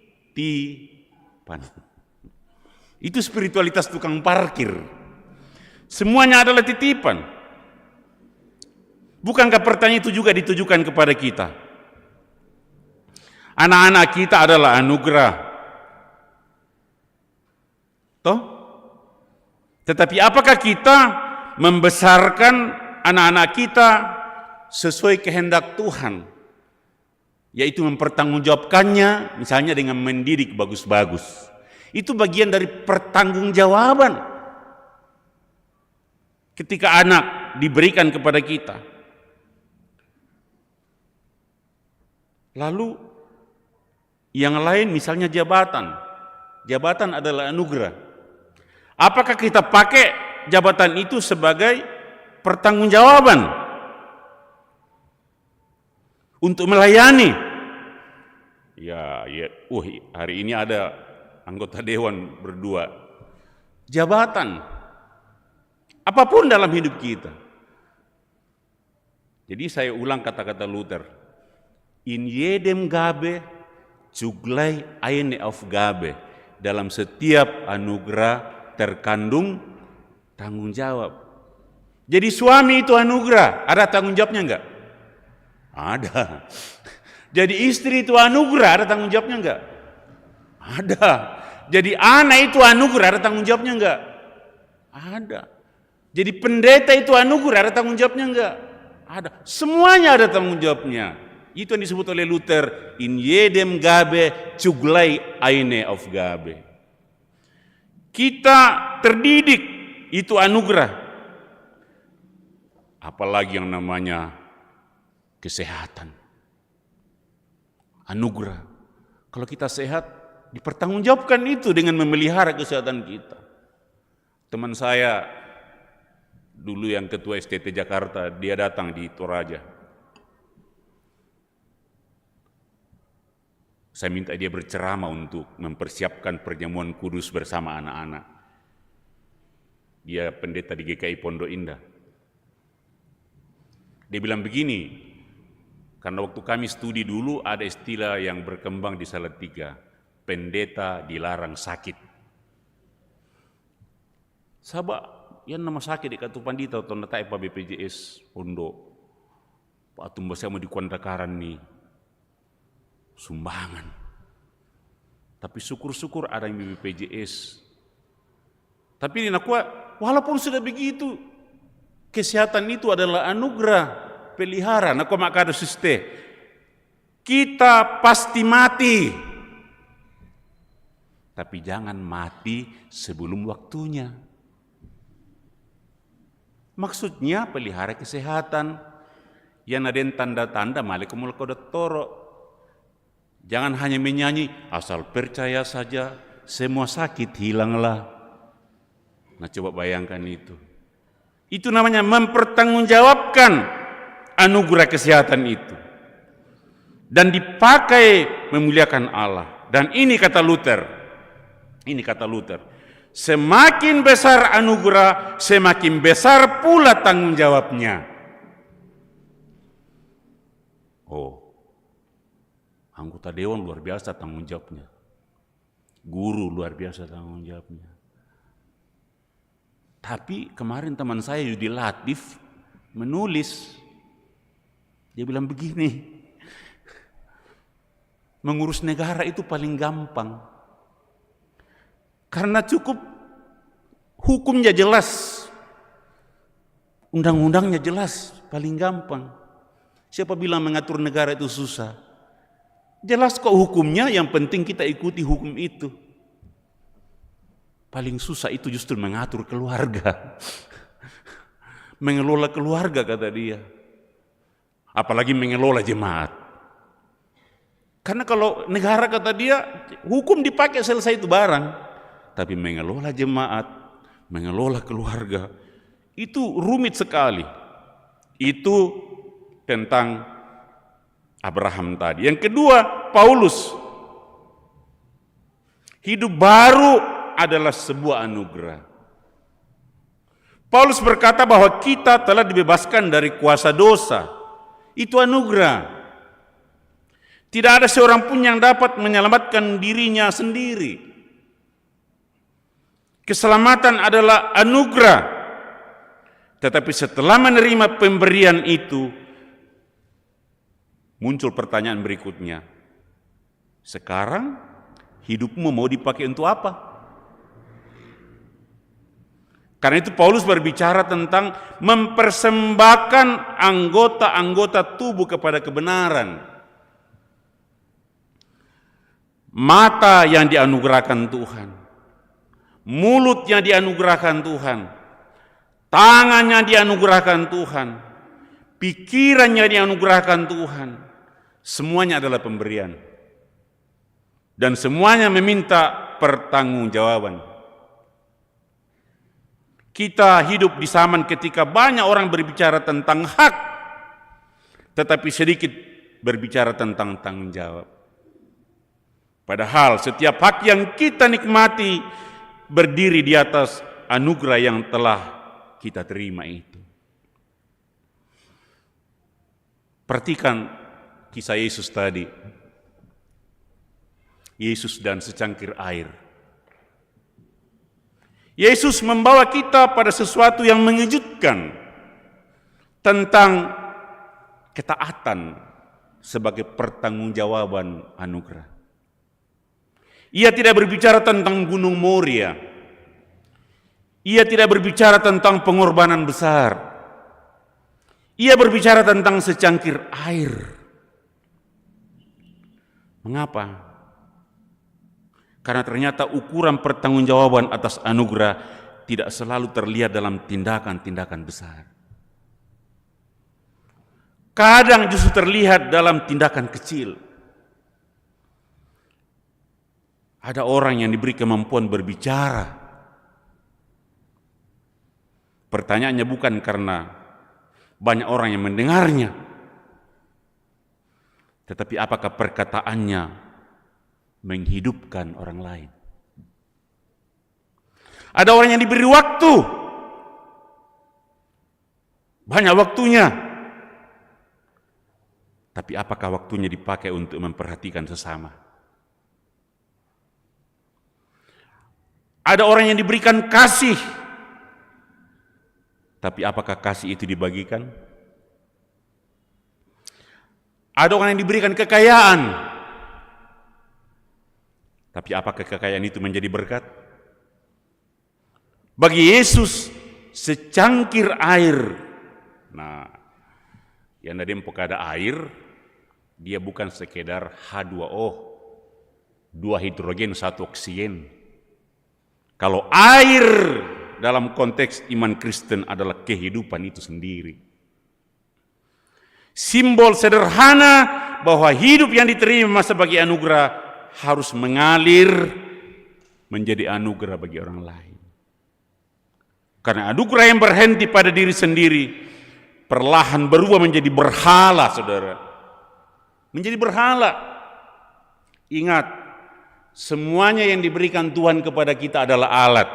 Itu spiritualitas tukang parkir. Semuanya adalah titipan. Bukankah pertanyaan itu juga ditujukan kepada kita? Anak-anak kita adalah anugerah. Toh? Tetapi apakah kita membesarkan anak-anak kita sesuai kehendak Tuhan? yaitu mempertanggungjawabkannya, misalnya dengan mendidik bagus-bagus. Itu bagian dari pertanggungjawaban ketika anak diberikan kepada kita. Lalu yang lain misalnya jabatan. Jabatan adalah anugerah. Apakah kita pakai jabatan itu sebagai pertanggungjawaban untuk melayani? Hari ini ada anggota dewan berdua. Jabatan. Apapun dalam hidup kita. Jadi saya ulang kata-kata Luther. In jedem gabe juglai eine Aufgabe. Dalam setiap anugerah terkandung tanggung jawab. Jadi suami itu anugerah, ada tanggung jawabnya enggak? Ada. Jadi istri itu anugerah, ada tanggung jawabnya enggak? Ada. Jadi anak itu anugerah, ada tanggung jawabnya enggak? Ada. Jadi pendeta itu anugerah, ada tanggung jawabnya enggak? Ada. Semuanya ada tanggung jawabnya. Itu yang disebut oleh Luther, in jedem gabe juglai eine Aufgabe. Kita terdidik, itu anugerah. Apalagi yang namanya kesehatan. Anugerah. Kalau kita sehat, dipertanggungjawabkan itu dengan memelihara kesehatan kita. Teman saya dulu yang ketua STT Jakarta, dia datang di Toraja. Saya minta dia berceramah untuk mempersiapkan perjamuan kudus bersama anak-anak. Dia pendeta di GKI Pondok Indah. Dia bilang begini, karena waktu kami studi dulu ada istilah yang berkembang di Salatiga, pendeta dilarang sakit. Sabak, yang nama sakit di Katu Pandita atau natai pa BPJS Pondok. Pak Tumba saya mau di Kuandakaran nih. Sumbangan. Tapi syukur-syukur ada yang BPJS. Tapi nakwa, walaupun sudah begitu, kesehatan itu adalah anugerah, pelihara. Nakwa makada siste. Kita pasti mati. Tapi jangan mati sebelum waktunya. Maksudnya pelihara kesehatan. Yang ada tanda-tanda malaikumul kodatoro. Jangan hanya menyanyi, asal percaya saja, semua sakit hilanglah. Nah coba bayangkan itu. Itu namanya mempertanggungjawabkan anugerah kesehatan itu. Dan dipakai memuliakan Allah. Dan ini kata Luther, semakin besar anugerah, semakin besar pula tanggung jawabnya. Oh. Anggota dewan luar biasa tanggung jawabnya. Guru luar biasa tanggung jawabnya. Tapi kemarin teman saya Yudi Latif menulis. Dia bilang begini. Mengurus negara itu paling gampang. Karena cukup hukumnya jelas. Undang-undangnya jelas, paling gampang. Siapa bilang mengatur negara itu susah? Jelas kok hukumnya, yang penting kita ikuti hukum itu. Paling susah itu justru mengatur keluarga. Mengelola keluarga kata dia. Apalagi mengelola jemaat. Karena kalau negara kata dia, hukum dipakai selesai itu barang. Tapi mengelola jemaat, mengelola keluarga, itu rumit sekali. Itu tentang Abraham tadi. Yang kedua, Paulus. Hidup baru adalah sebuah anugerah. Paulus berkata bahwa kita telah dibebaskan dari kuasa dosa. Itu anugerah. Tidak ada seorang pun yang dapat menyelamatkan dirinya sendiri. Keselamatan adalah anugerah. Tetapi setelah menerima pemberian itu, muncul pertanyaan berikutnya. Sekarang hidupmu mau dipakai untuk apa? Karena itu Paulus berbicara tentang mempersembahkan anggota-anggota tubuh kepada kebenaran. mata yang dianugerahkan Tuhan, mulutnya dianugerahkan Tuhan, tangannya dianugerahkan Tuhan, pikirannya dianugerahkan Tuhan. Semuanya adalah pemberian. Dan semuanya meminta pertanggungjawaban. Kita hidup di zaman ketika banyak orang berbicara tentang hak, tetapi sedikit berbicara tentang tanggung jawab. Padahal setiap hak yang kita nikmati berdiri di atas anugerah yang telah kita terima itu. Perhatikan kisah Yesus tadi. Yesus dan secangkir air. Yesus membawa kita pada sesuatu yang mengejutkan tentang ketaatan sebagai pertanggungjawaban anugerah. Ia tidak berbicara tentang Gunung Moria. Ia tidak berbicara tentang pengorbanan besar. Ia berbicara tentang secangkir air. Mengapa? Karena ternyata ukuran pertanggungjawaban atas anugerah tidak selalu terlihat dalam tindakan-tindakan besar. Kadang justru terlihat dalam tindakan kecil. Ada orang yang diberi kemampuan berbicara. Pertanyaannya bukan karena banyak orang yang mendengarnya, tetapi apakah perkataannya menghidupkan orang lain. Ada orang yang diberi waktu, banyak waktunya, tapi apakah waktunya dipakai untuk memperhatikan sesama? Ada orang yang diberikan kasih, tapi apakah kasih itu dibagikan? Ada orang yang diberikan kekayaan, tapi apakah kekayaan itu menjadi berkat? Bagi Yesus, secangkir air. Nah, yang tadi ada air, dia bukan sekedar H2O, 2 hidrogen, 1 oksigen. Kalau air dalam konteks iman Kristen adalah kehidupan itu sendiri. Simbol sederhana bahwa hidup yang diterima sebagai anugerah harus mengalir menjadi anugerah bagi orang lain. Karena anugerah yang berhenti pada diri sendiri perlahan berubah menjadi berhala, saudara. Menjadi berhala. Ingat, semuanya yang diberikan Tuhan kepada kita adalah alat.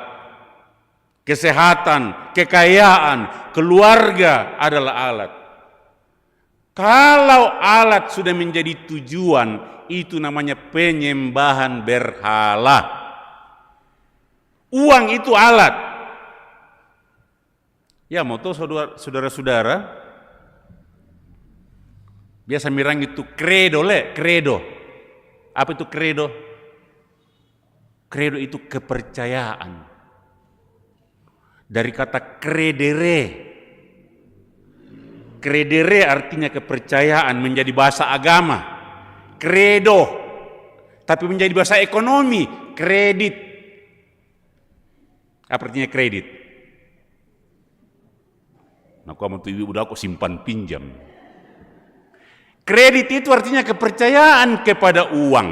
Kesehatan, kekayaan, keluarga adalah alat. Kalau alat sudah menjadi tujuan, itu namanya penyembahan berhala. Uang itu alat. Ya, mau tahu saudara-saudara, biasa mirang itu kredo, kredo. Apa itu kredo? Kredo itu kepercayaan. Dari kata credere. Credere artinya kepercayaan, menjadi bahasa agama. Kredo, tapi menjadi bahasa ekonomi, kredit. Apa artinya kredit? Nah, kamu tuh ibu udah aku simpan pinjam. Kredit itu artinya kepercayaan kepada uang.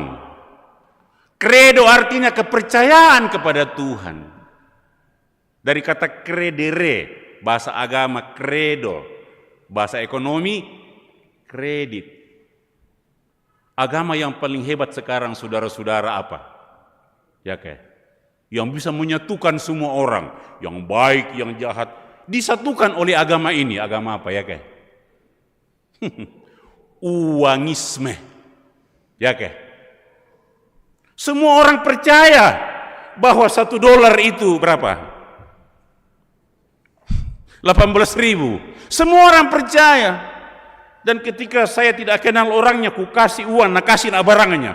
Kredo artinya kepercayaan kepada Tuhan. Dari kata credere, bahasa agama kredo, bahasa ekonomi kredit. Agama yang paling hebat sekarang, saudara-saudara, apa? Ya kayak yang bisa menyatukan semua orang, yang baik, yang jahat, disatukan oleh agama ini. Agama apa ya kayak? Uangisme. Ya kayak? Semua orang percaya bahwa $1 itu berapa? 18.000. Semua orang percaya. Dan ketika saya tidak kenal orangnya, ku kasih uang, nak kasih nak barangnya.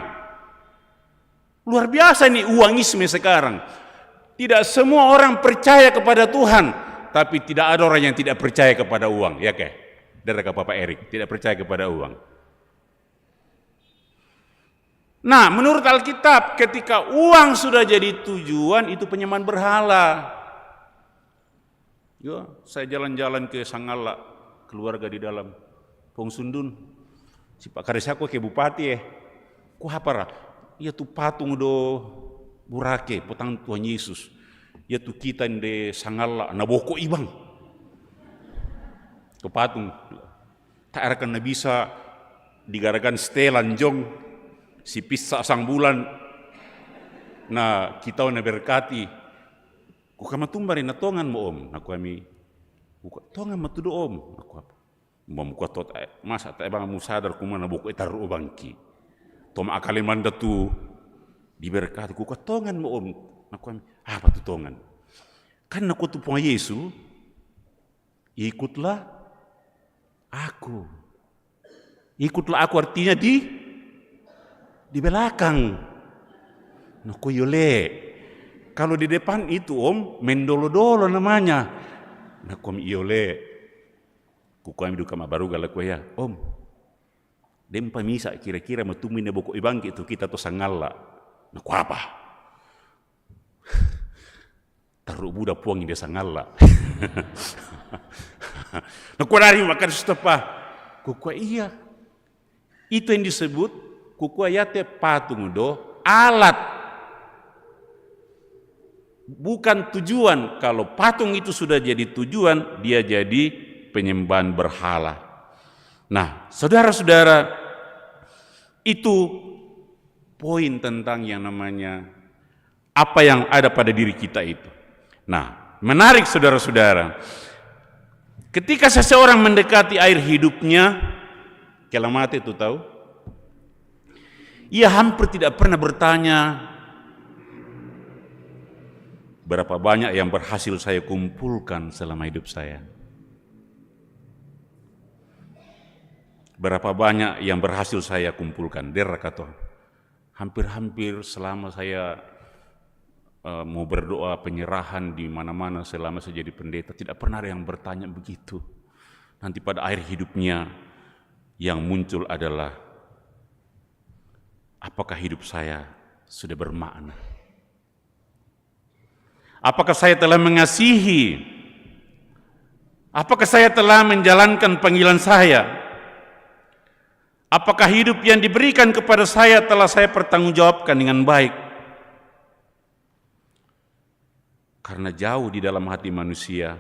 Luar biasa nih uangisme sekarang. Tidak semua orang percaya kepada Tuhan, tapi tidak ada orang yang tidak percaya kepada uang. Ya kayak dari Bapak Erik, tidak percaya kepada uang. Nah, menurut Alkitab, ketika uang sudah jadi tujuan, itu penyembahan berhala. Ya, saya jalan-jalan ke Sangala, keluarga di dalam Pong Sundun. Si Pak Karisako ke Bupati ku apa lah? Ya tu patung do burake, potang Tuhan Yesus. Ya tu kita di Sangala, naboko ibang. Ke patung. Tak akan bisa digarakan setelan jong. Si pisa sang bulan, nah kita na berkati, ku kama tumbari na tongan mo om, naku kami, tongan matudo om, naku apa, mau ku tot masa tak bang musadar kumana buku etaru bangki, toma akalin manda tu diberkati, ku tongan mo om, naku kami, apa tu tongan? Kan naku tu puang Yesus, ikutlah aku artinya di belakang. Nah, koyole. Kalau di depan itu om, mendolo-dolo namanya. Nah, kom iole. Kukuami duka mabaru galak ya. Om, dem pamisa kira-kira matumin na boko ibangki itu kita to sangala. Nah, ku apa? Taruh buda puang ide sangala. Nah, ku dari makan setepa. Kuku iya. Itu yang disebut kukuayate patung do alat, bukan tujuan. Kalau patung itu sudah jadi tujuan, dia jadi penyembahan berhala. Nah, saudara-saudara, itu poin tentang yang namanya apa yang ada pada diri kita itu. Nah, menarik saudara-saudara, ketika seseorang mendekati air hidupnya, kelamat itu tahu, ia hampir tidak pernah bertanya, berapa banyak yang berhasil saya kumpulkan selama hidup saya. Berapa banyak yang berhasil saya kumpulkan. Der kata, hampir-hampir selama saya mau berdoa penyerahan di mana-mana selama saya jadi pendeta, tidak pernah ada yang bertanya begitu. Nanti pada akhir hidupnya yang muncul adalah, apakah hidup saya sudah bermakna? Apakah saya telah mengasihi? Apakah saya telah menjalankan panggilan saya? Apakah hidup yang diberikan kepada saya telah saya pertanggungjawabkan dengan baik? Karena jauh di dalam hati manusia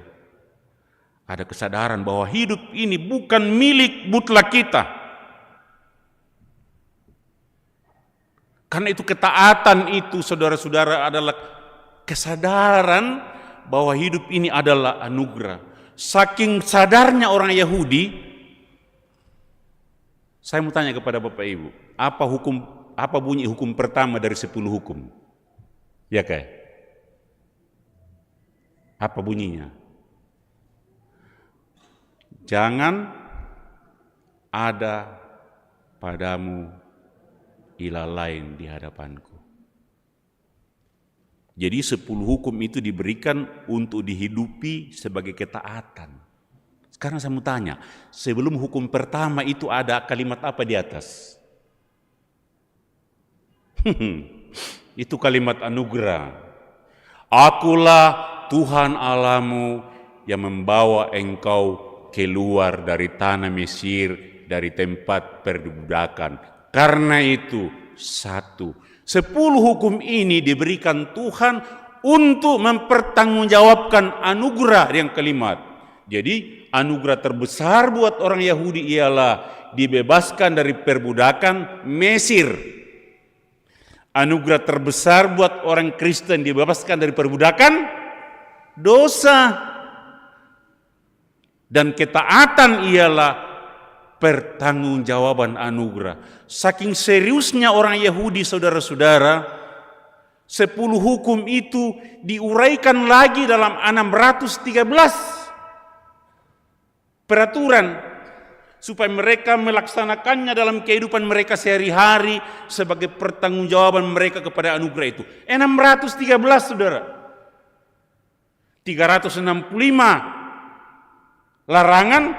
ada kesadaran bahwa hidup ini bukan milik mutlak kita. Karena itu ketaatan itu saudara-saudara adalah kesadaran bahwa hidup ini adalah anugerah. Saking sadarnya orang Yahudi, saya mau tanya kepada Bapak Ibu, apa bunyi hukum pertama dari 10 hukum? Ya kah? Apa bunyinya? Jangan ada padamu ilah lain di hadapanku. Jadi 10 hukum itu diberikan untuk dihidupi sebagai ketaatan. Sekarang saya mau tanya, sebelum hukum pertama itu ada kalimat apa di atas? Itu kalimat anugerah. Akulah Tuhan Allahmu yang membawa engkau keluar dari tanah Mesir, dari tempat perbudakan. Karena itu, 10 hukum ini diberikan Tuhan untuk mempertanggungjawabkan anugerah yang kelimat. Jadi anugerah terbesar buat orang Yahudi ialah dibebaskan dari perbudakan Mesir. Anugerah terbesar buat orang Kristen dibebaskan dari perbudakan dosa. Dan ketaatan ialah pertanggungjawaban anugerah. Saking seriusnya orang Yahudi, saudara-saudara, 10 hukum itu diuraikan lagi dalam 613 peraturan supaya mereka melaksanakannya dalam kehidupan mereka sehari-hari sebagai pertanggungjawaban mereka kepada anugerah itu. 613, saudara. 365 larangan,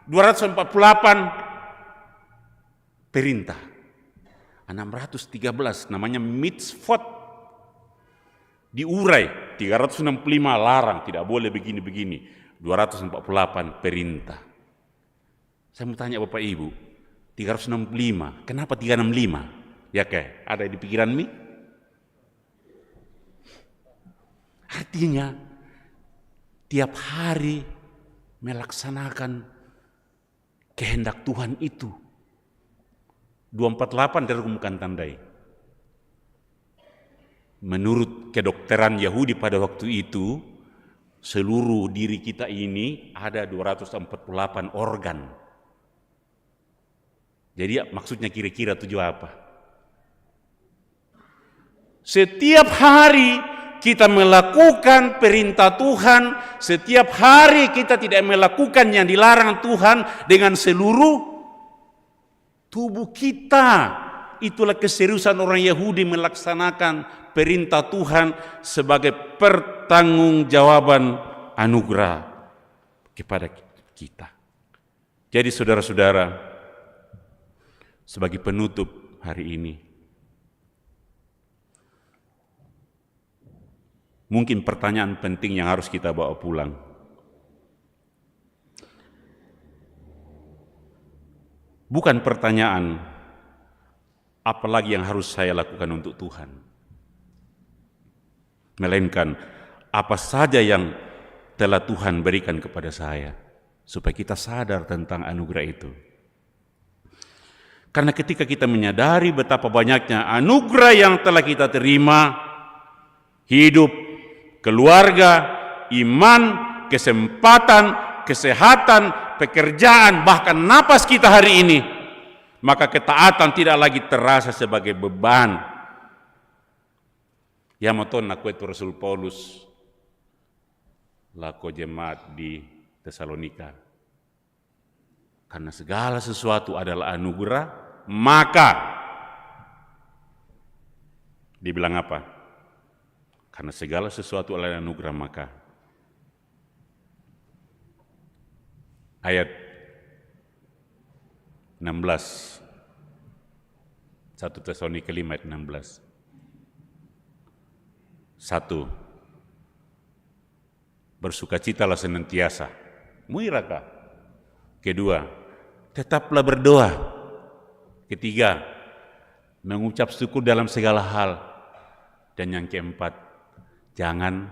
248 perintah. 613 namanya mitzvot. Diurai 365 larang, tidak boleh begini-begini. 248 perintah. Saya mau tanya Bapak Ibu, 365, kenapa 365? Ya kayak ada di pikiran mi? Artinya tiap hari melaksanakan kehendak Tuhan itu. 248 dirumkan tandai. Menurut kedokteran Yahudi pada waktu itu, seluruh diri kita ini ada 248 organ. Jadi maksudnya kira-kira tujuh apa? Setiap hari kita melakukan perintah Tuhan, setiap hari kita tidak melakukan yang dilarang Tuhan dengan seluruh tubuh kita. Itulah keseriusan orang Yahudi melaksanakan perintah Tuhan sebagai pertanggungjawaban anugerah kepada kita. Jadi saudara-saudara, sebagai penutup hari ini, mungkin pertanyaan penting yang harus kita bawa pulang. Bukan pertanyaan, apa lagi yang harus saya lakukan untuk Tuhan? Melainkan, apa saja yang telah Tuhan berikan kepada saya, supaya kita sadar tentang anugerah itu. Karena ketika kita menyadari betapa banyaknya anugerah yang telah kita terima, hidup, keluarga, iman, kesempatan, kesehatan, pekerjaan, bahkan napas kita hari ini, maka ketaatan tidak lagi terasa sebagai beban. Ya moton aku itu Rasul Paulus lako jemaat di Tesalonika. Karena segala sesuatu adalah anugerah, maka dibilang apa? Karena segala sesuatu adalah anugerah, maka ayat 16 1 Tesalonika 5 ayat 16. 1. Bersukacitalah senantiasa. Muiraka. Kedua, tetaplah berdoa. Ketiga, mengucap syukur dalam segala hal. Dan yang keempat, jangan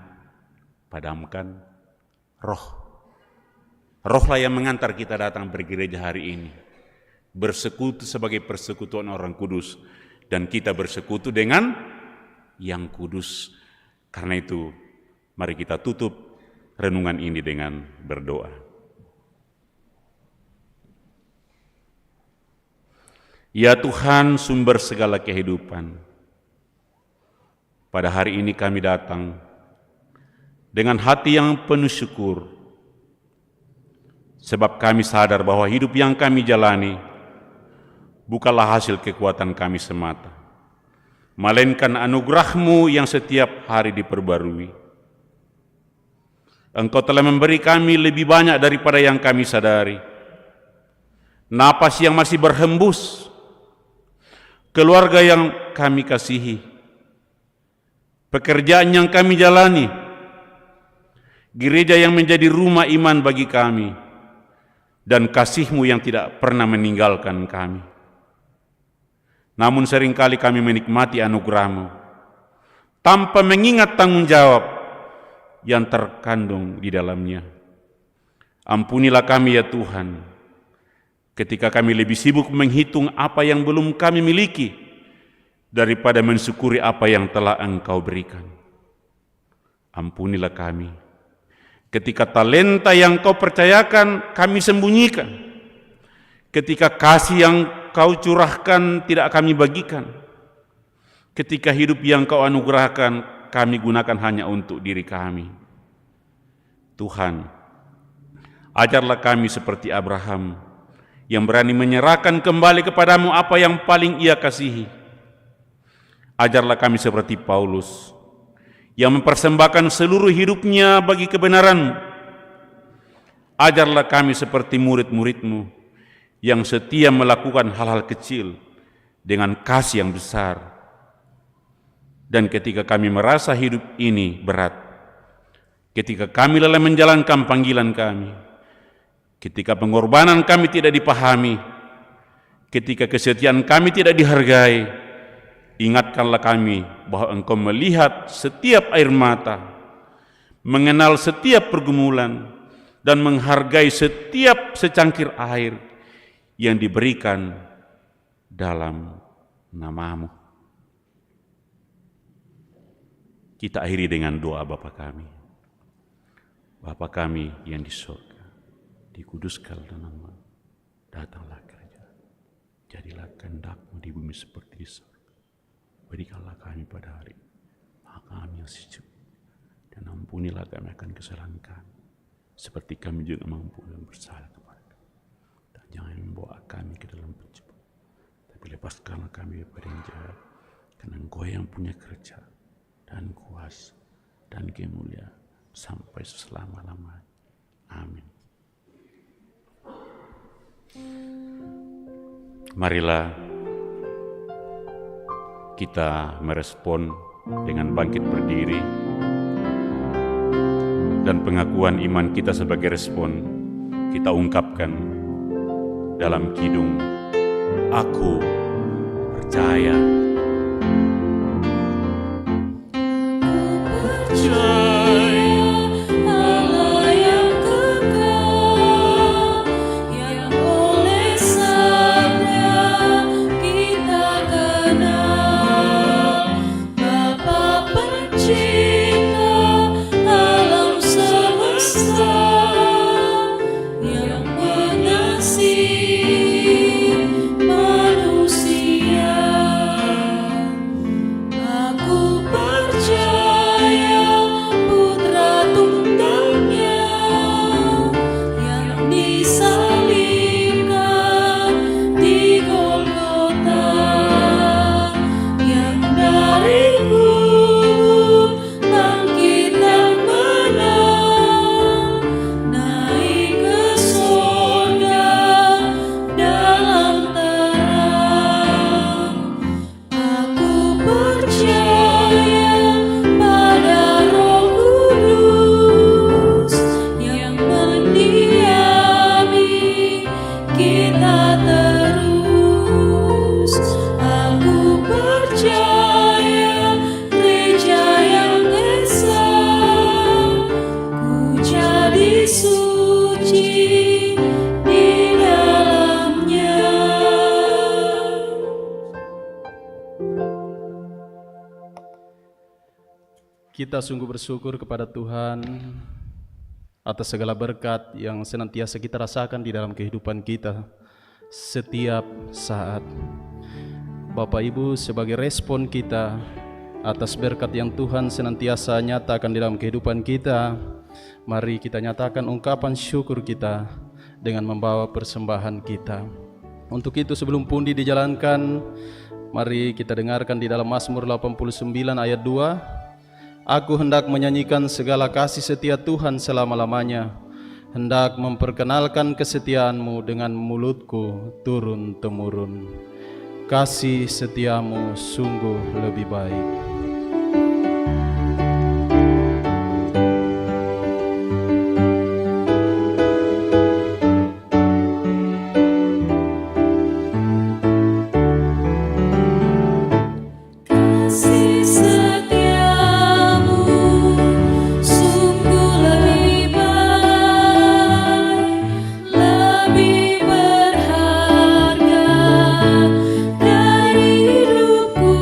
padamkan roh. Rohlah yang mengantar kita datang bergereja hari ini. Bersekutu sebagai persekutuan orang kudus. Dan kita bersekutu dengan yang kudus. Karena itu, mari kita tutup renungan ini dengan berdoa. Ya Tuhan, sumber segala kehidupan, pada hari ini kami datang dengan hati yang penuh syukur, sebab kami sadar bahwa hidup yang kami jalani bukanlah hasil kekuatan kami semata, melainkan anugerah-Mu yang setiap hari diperbarui. Engkau telah memberi kami lebih banyak daripada yang kami sadari. Napas yang masih berhembus, keluarga yang kami kasihi, pekerjaan yang kami jalani, gereja yang menjadi rumah iman bagi kami, dan kasih-Mu yang tidak pernah meninggalkan kami. Namun seringkali kami menikmati anugerah-Mu tanpa mengingat tanggung jawab yang terkandung di dalamnya. Ampunilah kami ya Tuhan, ketika kami lebih sibuk menghitung apa yang belum kami miliki daripada mensyukuri apa yang telah Engkau berikan. Ampunilah kami, ketika talenta yang Kau percayakan kami sembunyikan, ketika kasih yang Kau curahkan tidak kami bagikan, ketika hidup yang Kau anugerahkan kami gunakan hanya untuk diri kami. Tuhan, ajarlah kami seperti Abraham yang berani menyerahkan kembali kepadamu apa yang paling ia kasihi. Ajarlah kami seperti Paulus yang mempersembahkan seluruh hidupnya bagi kebenaran-Mu. Ajarlah kami seperti murid-murid-Mu yang setia melakukan hal-hal kecil dengan kasih yang besar. Dan ketika kami merasa hidup ini berat, ketika kami lelah menjalankan panggilan kami, ketika pengorbanan kami tidak dipahami, ketika kesetiaan kami tidak dihargai, ingatkanlah kami bahwa Engkau melihat setiap air mata, mengenal setiap pergumulan, dan menghargai setiap secangkir air yang diberikan dalam nama-Mu. Kita akhiri dengan doa Bapa kami. Bapa kami yang di surga, dikuduskanlah nama-Mu, datanglah kerajaan, jadilah kehendak-Mu di bumi seperti di surga. Berikanlah kami pada hari kami yang sejuk, dan ampunilah kami akan kesalahan kami, seperti kami juga mengampuni yang bersalah kepada kami. Dan jangan membawa kami ke dalam pencobaan, tapi lepaskanlah kami daripada yang jahat, karena Engkau yang punya kerja dan kuasa dan kemuliaan sampai selama-lamanya. Amin. Marilah kita merespon dengan bangkit berdiri, dan pengakuan iman kita sebagai respon kita ungkapkan dalam kidung Aku Percaya. Kita sungguh bersyukur kepada Tuhan atas segala berkat yang senantiasa kita rasakan di dalam kehidupan kita setiap saat. Bapak Ibu, sebagai respon kita atas berkat yang Tuhan senantiasa nyatakan di dalam kehidupan kita, mari kita nyatakan ungkapan syukur kita dengan membawa persembahan kita. Untuk itu sebelum pundi dijalankan, mari kita dengarkan di dalam Mazmur 89 ayat 2. Aku hendak menyanyikan segala kasih setia Tuhan selama-lamanya, hendak memperkenalkan kesetiaan-Mu dengan mulutku turun-temurun. Kasih setiamu sungguh lebih baik. Dari hidupku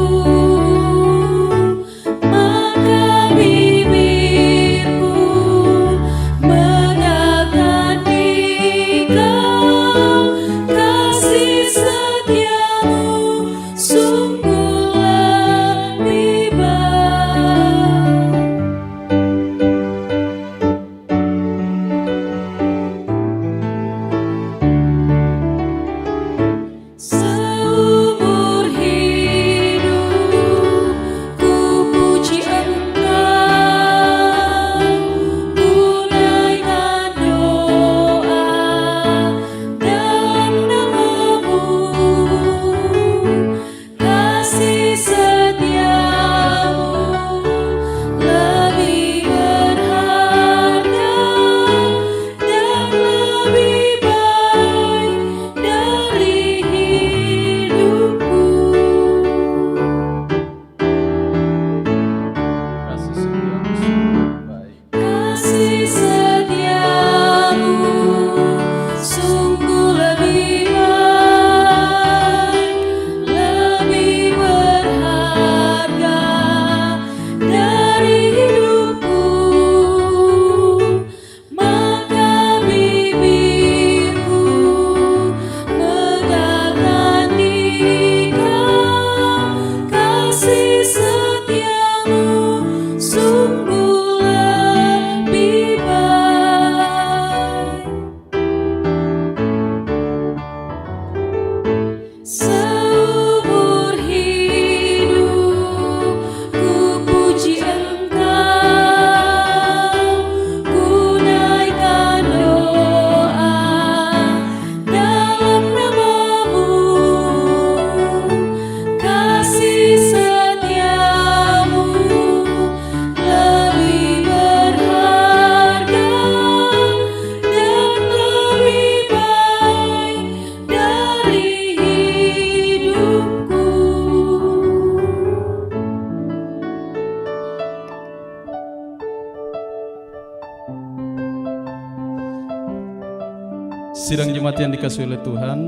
Sidang jemaat yang dikasihi oleh Tuhan,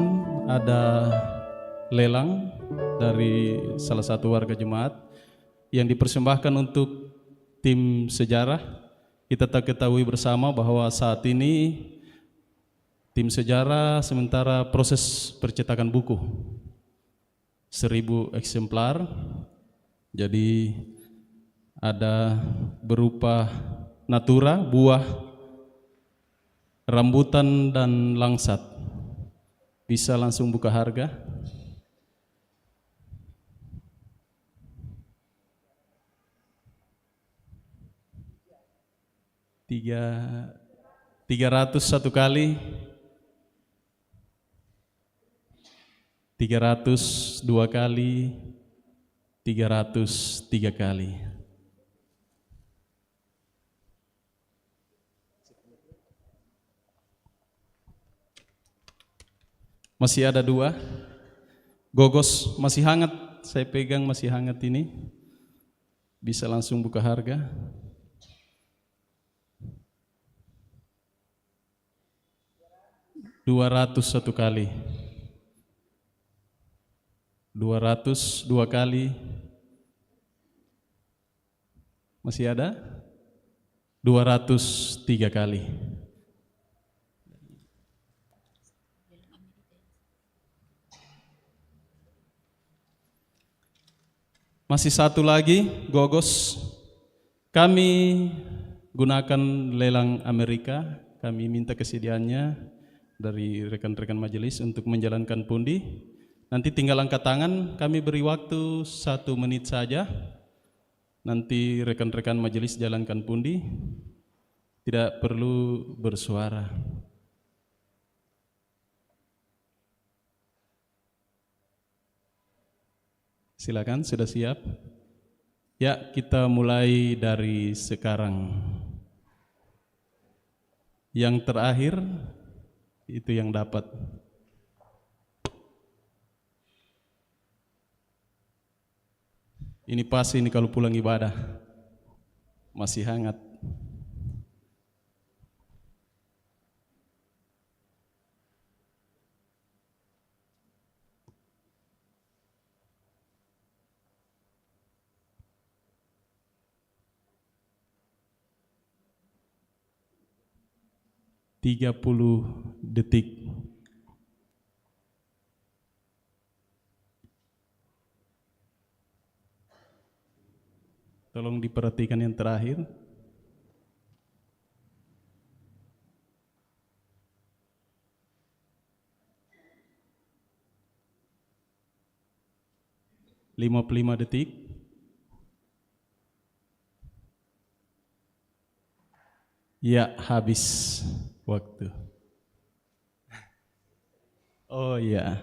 ada lelang dari salah satu warga jemaat yang dipersembahkan untuk tim sejarah. Kita tak ketahui bersama bahwa saat ini tim sejarah sementara proses percetakan buku 1000 eksemplar. Jadi ada berupa natura, buah, rambutan dan langsat. Bisa langsung buka harga. Tiga ratus satu kali, 300 2 kali, 303 kali. Masih ada 2. Gogos masih hangat, saya pegang masih hangat ini. Bisa langsung buka harga. 201 kali, 202 kali, masih ada 203 kali. Masih satu lagi, gogos. Kami gunakan lelang Amerika, kami minta kesediaannya dari rekan-rekan majelis untuk menjalankan pundi. Nanti tinggal angkat tangan, kami beri waktu 1 menit saja. Nanti rekan-rekan majelis jalankan pundi, tidak perlu bersuara. Silakan, sudah siap? Ya, kita mulai dari sekarang. Yang terakhir itu yang dapat. Ini pas ini kalau pulang ibadah, masih hangat. Tiga 30 detik. Tolong diperhatikan yang terakhir. Lima 55 detik. Ya, habis waktu. Oh ya.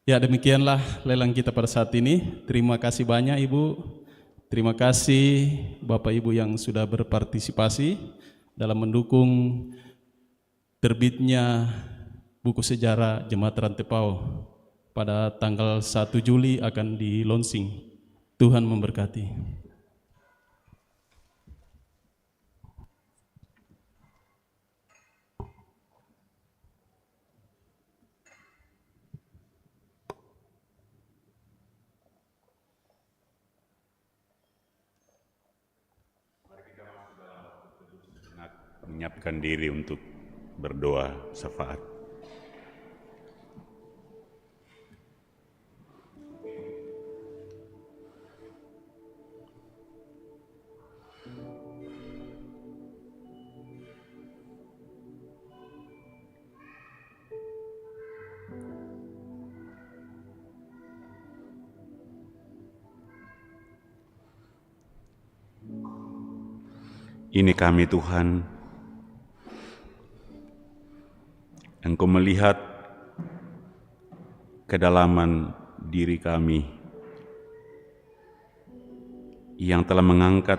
Ya, demikianlah lelang kita pada saat ini. Terima kasih banyak Ibu. Terima kasih Bapak Ibu yang sudah berpartisipasi dalam mendukung terbitnya buku sejarah Jemaat Rantepao. Pada tanggal 1 Juli akan di launching. Tuhan memberkati. Menyiapkan diri untuk berdoa syafaat. Ini kami Tuhan, Engkau melihat kedalaman diri kami yang telah mengangkat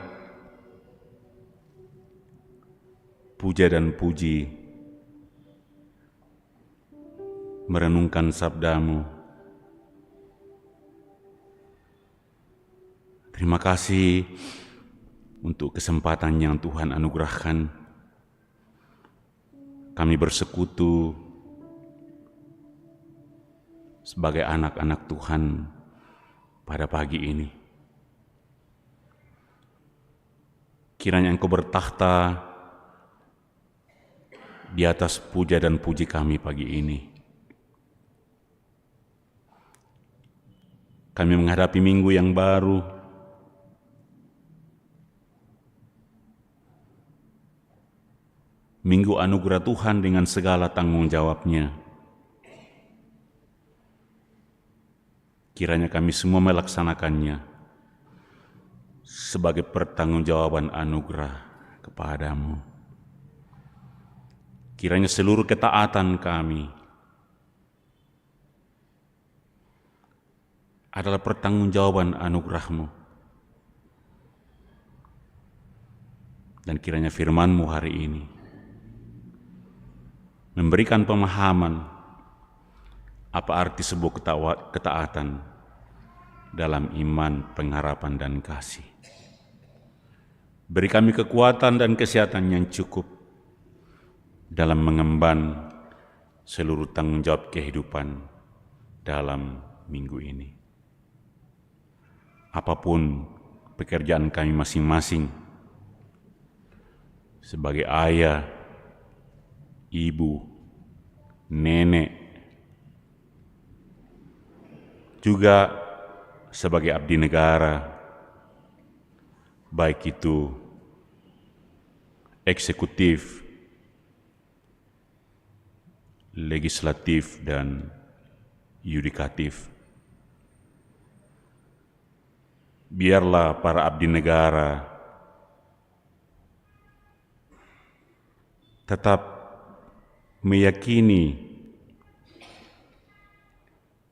puja dan puji, merenungkan sabda-Mu. Terima kasih untuk kesempatan yang Tuhan anugerahkan. Kami bersekutu sebagai anak-anak Tuhan pada pagi ini. Kiranya Engkau bertakhta di atas puja dan puji kami pagi ini. Kami menghadapi minggu yang baru, minggu anugerah Tuhan dengan segala tanggung jawabnya. Kiranya kami semua melaksanakannya sebagai pertanggungjawaban anugerah kepadamu. Kiranya seluruh ketaatan kami adalah pertanggungjawaban anugerah-Mu. Dan kiranya firman-Mu hari ini memberikan pemahaman apa arti sebuah ketaatan dalam iman, pengharapan, dan kasih. Beri kami kekuatan dan kesehatan yang cukup dalam mengemban seluruh tanggung jawab kehidupan dalam minggu ini. Apapun pekerjaan kami masing-masing, sebagai ayah, ibu, nenek, juga sebagai abdi negara, baik itu eksekutif, legislatif, dan yudikatif. Biarlah para abdi negara tetap meyakini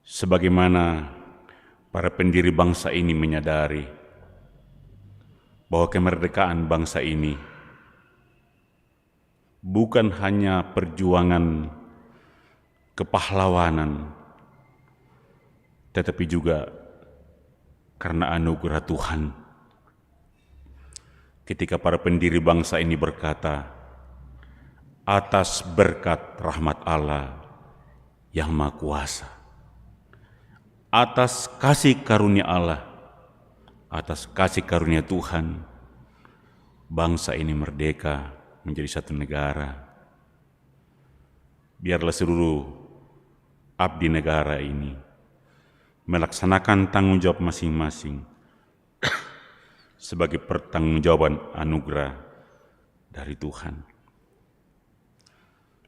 sebagaimana para pendiri bangsa ini menyadari bahwa kemerdekaan bangsa ini bukan hanya perjuangan kepahlawanan, tetapi juga karena anugerah Tuhan. Ketika para pendiri bangsa ini berkata, atas berkat rahmat Allah yang Maha Kuasa, atas kasih karunia Allah, atas kasih karunia Tuhan, bangsa ini merdeka menjadi satu negara. Biarlah seluruh abdi negara ini melaksanakan tanggung jawab masing-masing sebagai pertanggungjawaban anugerah dari Tuhan.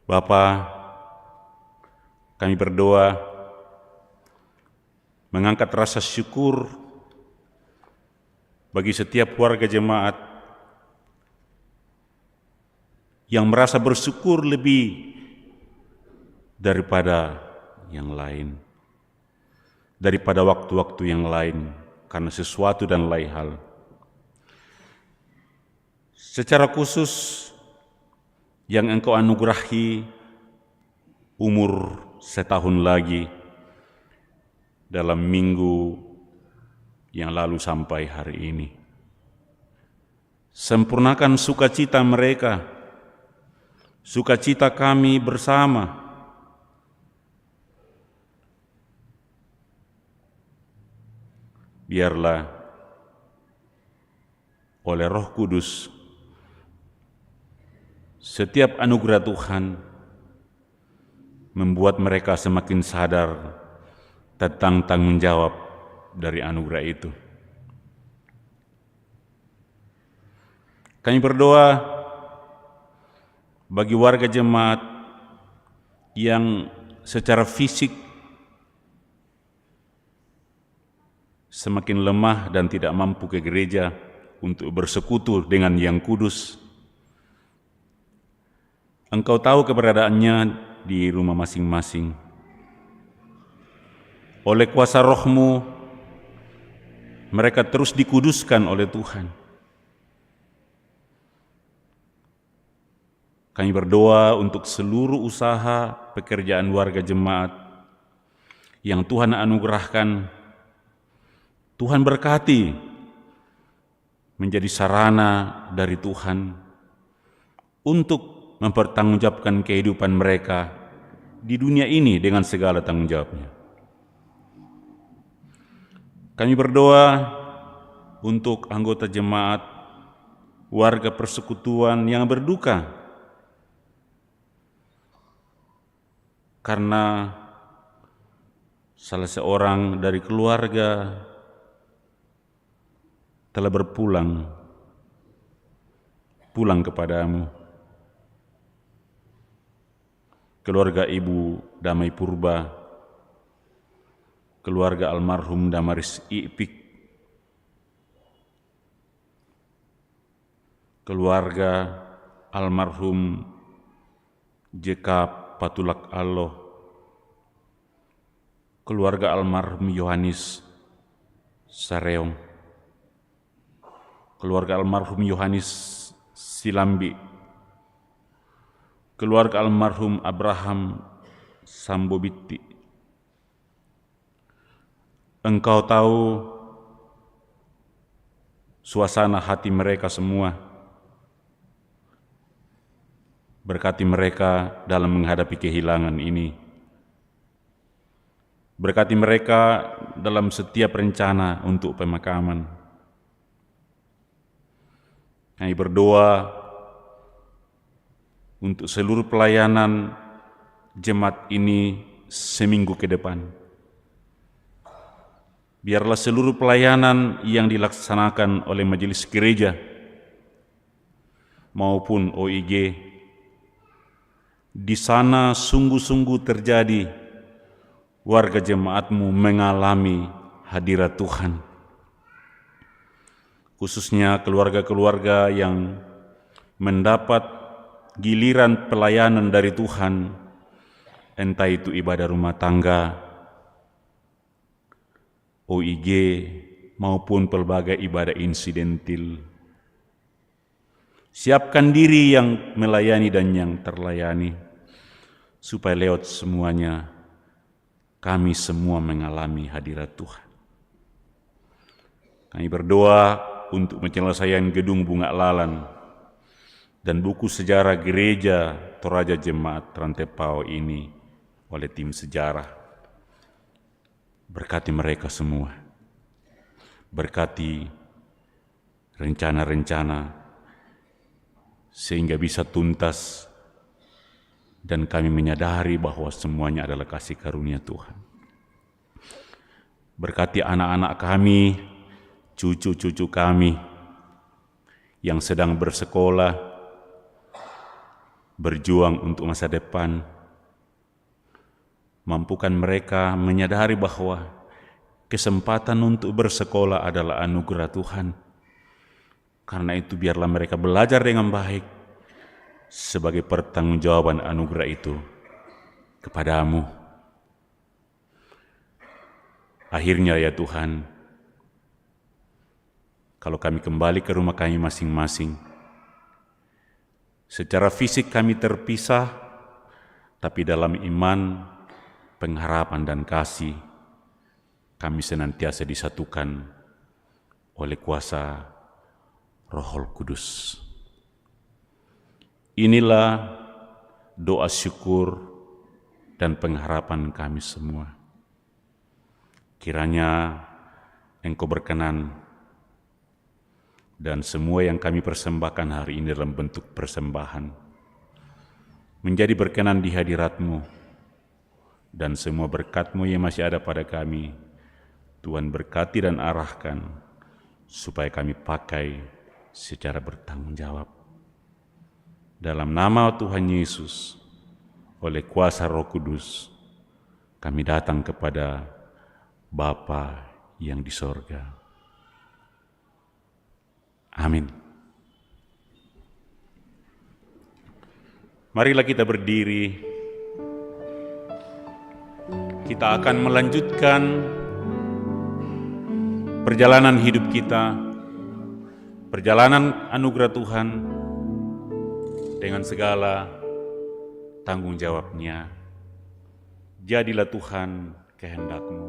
Bapa, kami berdoa mengangkat rasa syukur bagi setiap warga jemaat yang merasa bersyukur lebih daripada yang lain, daripada waktu-waktu yang lain karena sesuatu dan lain hal. Secara khusus yang Engkau anugerahi umur 1 tahun lagi dalam minggu yang lalu sampai hari ini. Sempurnakan sukacita mereka, sukacita kami bersama. Biarlah oleh Roh Kudus setiap anugerah Tuhan membuat mereka semakin sadar tentang tanggung jawab dari anugerah itu. Kami berdoa bagi warga jemaat yang secara fisik semakin lemah dan tidak mampu ke gereja untuk bersekutu dengan yang kudus. Engkau tahu keberadaannya di rumah masing-masing. Oleh kuasa Roh-Mu, mereka terus dikuduskan oleh Tuhan. Kami berdoa untuk seluruh usaha pekerjaan warga jemaat yang Tuhan anugerahkan. Tuhan berkati menjadi sarana dari Tuhan untuk mempertanggungjawabkan kehidupan mereka di dunia ini dengan segala tanggung jawabnya. Kami berdoa untuk anggota jemaat, warga persekutuan yang berduka karena salah seorang dari keluarga telah pulang kepadamu. Keluarga Ibu Damai Purba, keluarga almarhum Damaris Ipik, keluarga almarhum JK Patulak Alloh, keluarga almarhum Yohanes Sareong, keluarga almarhum Yohanes Silambi, keluarga almarhum Abraham Sambobitti. Engkau tahu suasana hati mereka semua. Berkati mereka dalam menghadapi kehilangan ini. Berkati mereka dalam setiap rencana untuk pemakaman. Kami berdoa untuk seluruh pelayanan jemaat ini seminggu ke depan. Biarlah seluruh pelayanan yang dilaksanakan oleh majelis gereja maupun OIG di sana sungguh-sungguh terjadi warga jemaatmu mengalami hadirat Tuhan. Khususnya keluarga-keluarga yang mendapat giliran pelayanan dari Tuhan, entah itu ibadah rumah tangga, OIG, maupun pelbagai ibadah insidentil. Siapkan diri yang melayani dan yang terlayani, supaya lewat semuanya kami semua mengalami hadirat Tuhan. Kami berdoa untuk penyelesaian gedung Bunga Lalan dan buku sejarah gereja Toraja Jemaat Rantepao ini oleh tim sejarah. Berkati mereka semua. Berkati rencana-rencana sehingga bisa tuntas dan kami menyadari bahwa semuanya adalah kasih karunia Tuhan. Berkati anak-anak kami, cucu-cucu kami yang sedang bersekolah, berjuang untuk masa depan. Mampukan mereka menyadari bahwa kesempatan untuk bersekolah adalah anugerah Tuhan. Karena itu biarlah mereka belajar dengan baik sebagai pertanggungjawaban anugerah itu kepadamu. Akhirnya ya Tuhan, kalau kami kembali ke rumah kami masing-masing, secara fisik kami terpisah, tapi dalam iman, pengharapan dan kasih, kami senantiasa disatukan oleh kuasa Roh Kudus. Inilah doa syukur dan pengharapan kami semua. Kiranya Engkau berkenan dan semua yang kami persembahkan hari ini dalam bentuk persembahan menjadi berkenan di hadirat-Mu, dan semua berkat-Mu yang masih ada pada kami, Tuhan berkati dan arahkan supaya kami pakai secara bertanggung jawab. Dalam nama Tuhan Yesus, oleh kuasa Roh Kudus, kami datang kepada Bapa yang di sorga. Amin. Marilah kita berdiri. Kita akan melanjutkan perjalanan hidup kita, perjalanan anugerah Tuhan dengan segala tanggung jawabnya. Jadilah Tuhan kehendak-Mu.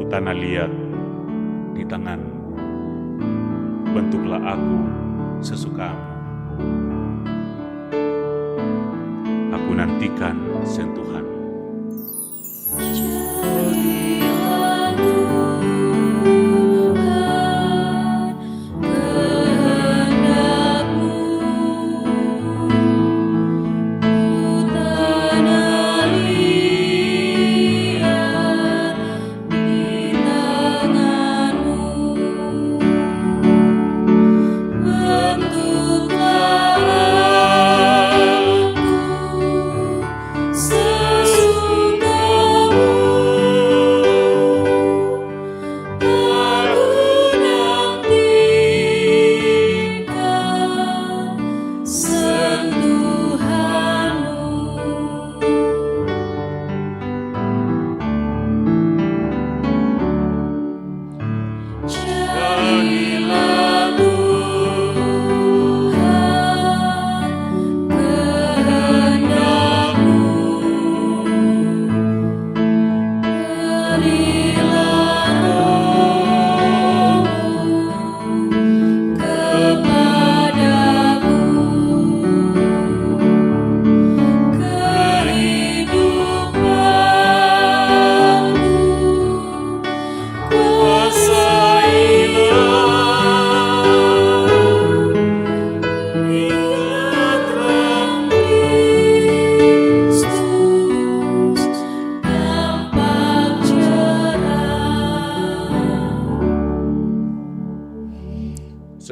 Ku tanah liat di tangan-Mu, bentuklah aku sesukamu. Aku nantikan sentuhan.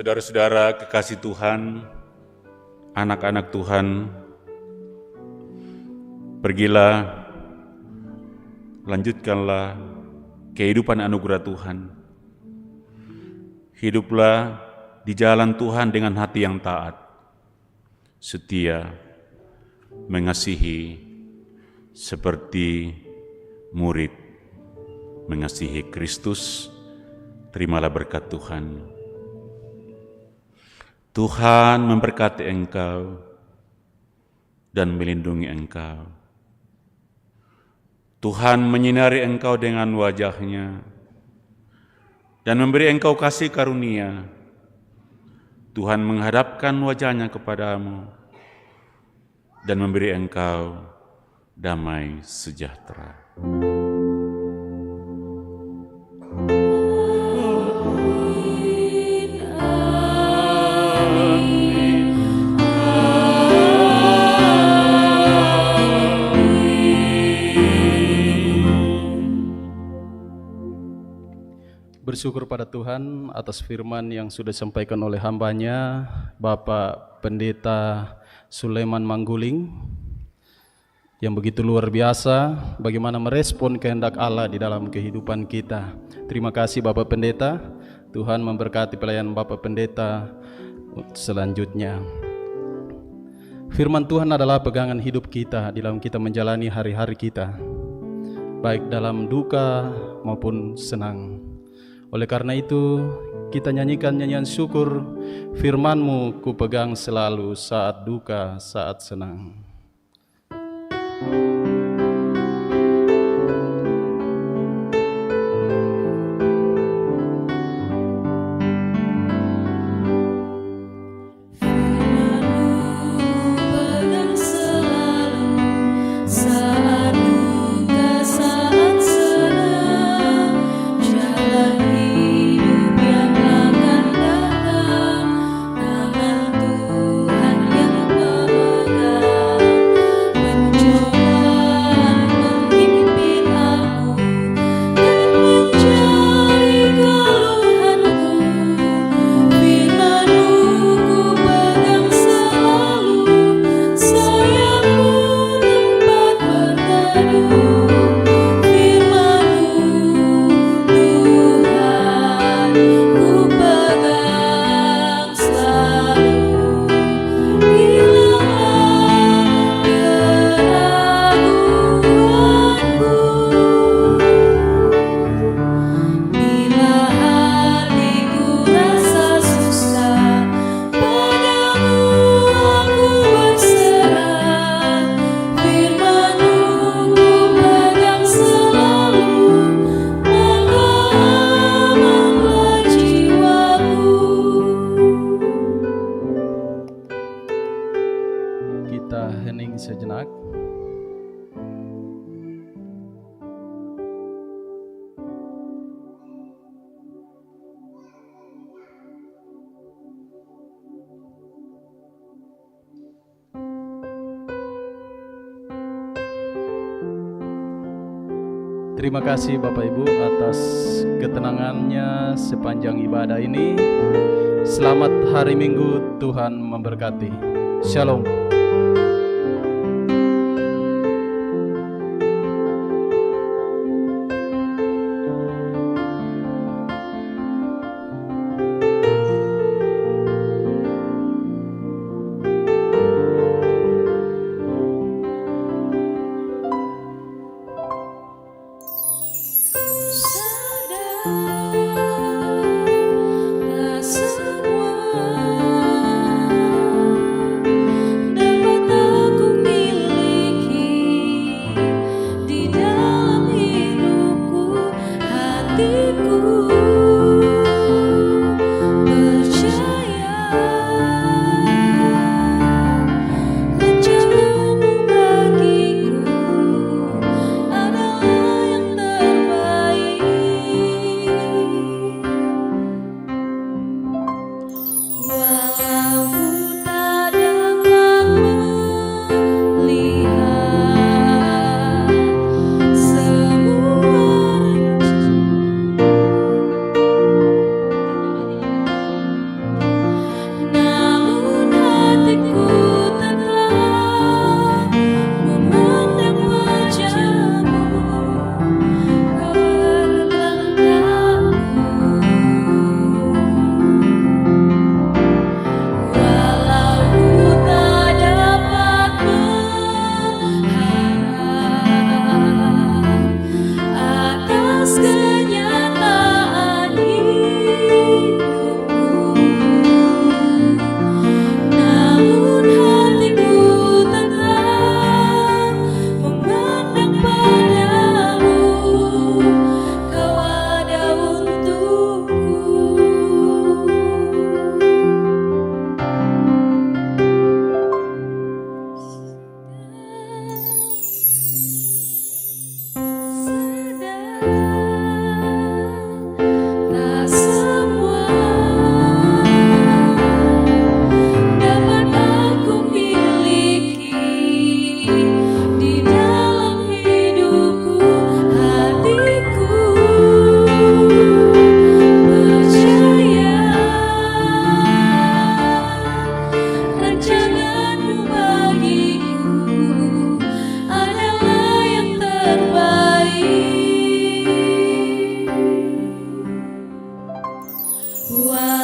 Saudara-saudara kekasih Tuhan, anak-anak Tuhan, pergilah, lanjutkanlah kehidupan anugerah Tuhan. Hiduplah di jalan Tuhan dengan hati yang taat, setia, mengasihi seperti murid mengasihi Kristus. Terimalah berkat Tuhan. Tuhan memberkati engkau dan melindungi engkau. Tuhan menyinari engkau dengan wajah-Nya dan memberi engkau kasih karunia. Tuhan menghadapkan wajah-Nya kepadamu dan memberi engkau damai sejahtera. Bersyukur pada Tuhan atas firman yang sudah disampaikan oleh hamba-Nya, Bapak Pendeta Sulaiman Mangguling, yang begitu luar biasa bagaimana merespon kehendak Allah di dalam kehidupan kita. Terima kasih Bapak Pendeta, Tuhan memberkati pelayanan Bapak Pendeta selanjutnya. Firman Tuhan adalah pegangan hidup kita di dalam kita menjalani hari-hari kita, baik dalam duka maupun senang. Oleh karena itu, kita nyanyikan nyanyian syukur, firman-Mu ku pegang selalu saat duka, saat senang. Tuhan yang memegang, mencoba Terima kasih Bapak Ibu atas ketenangannya sepanjang ibadah ini. Selamat hari Minggu, Tuhan memberkati. Shalom. Wow.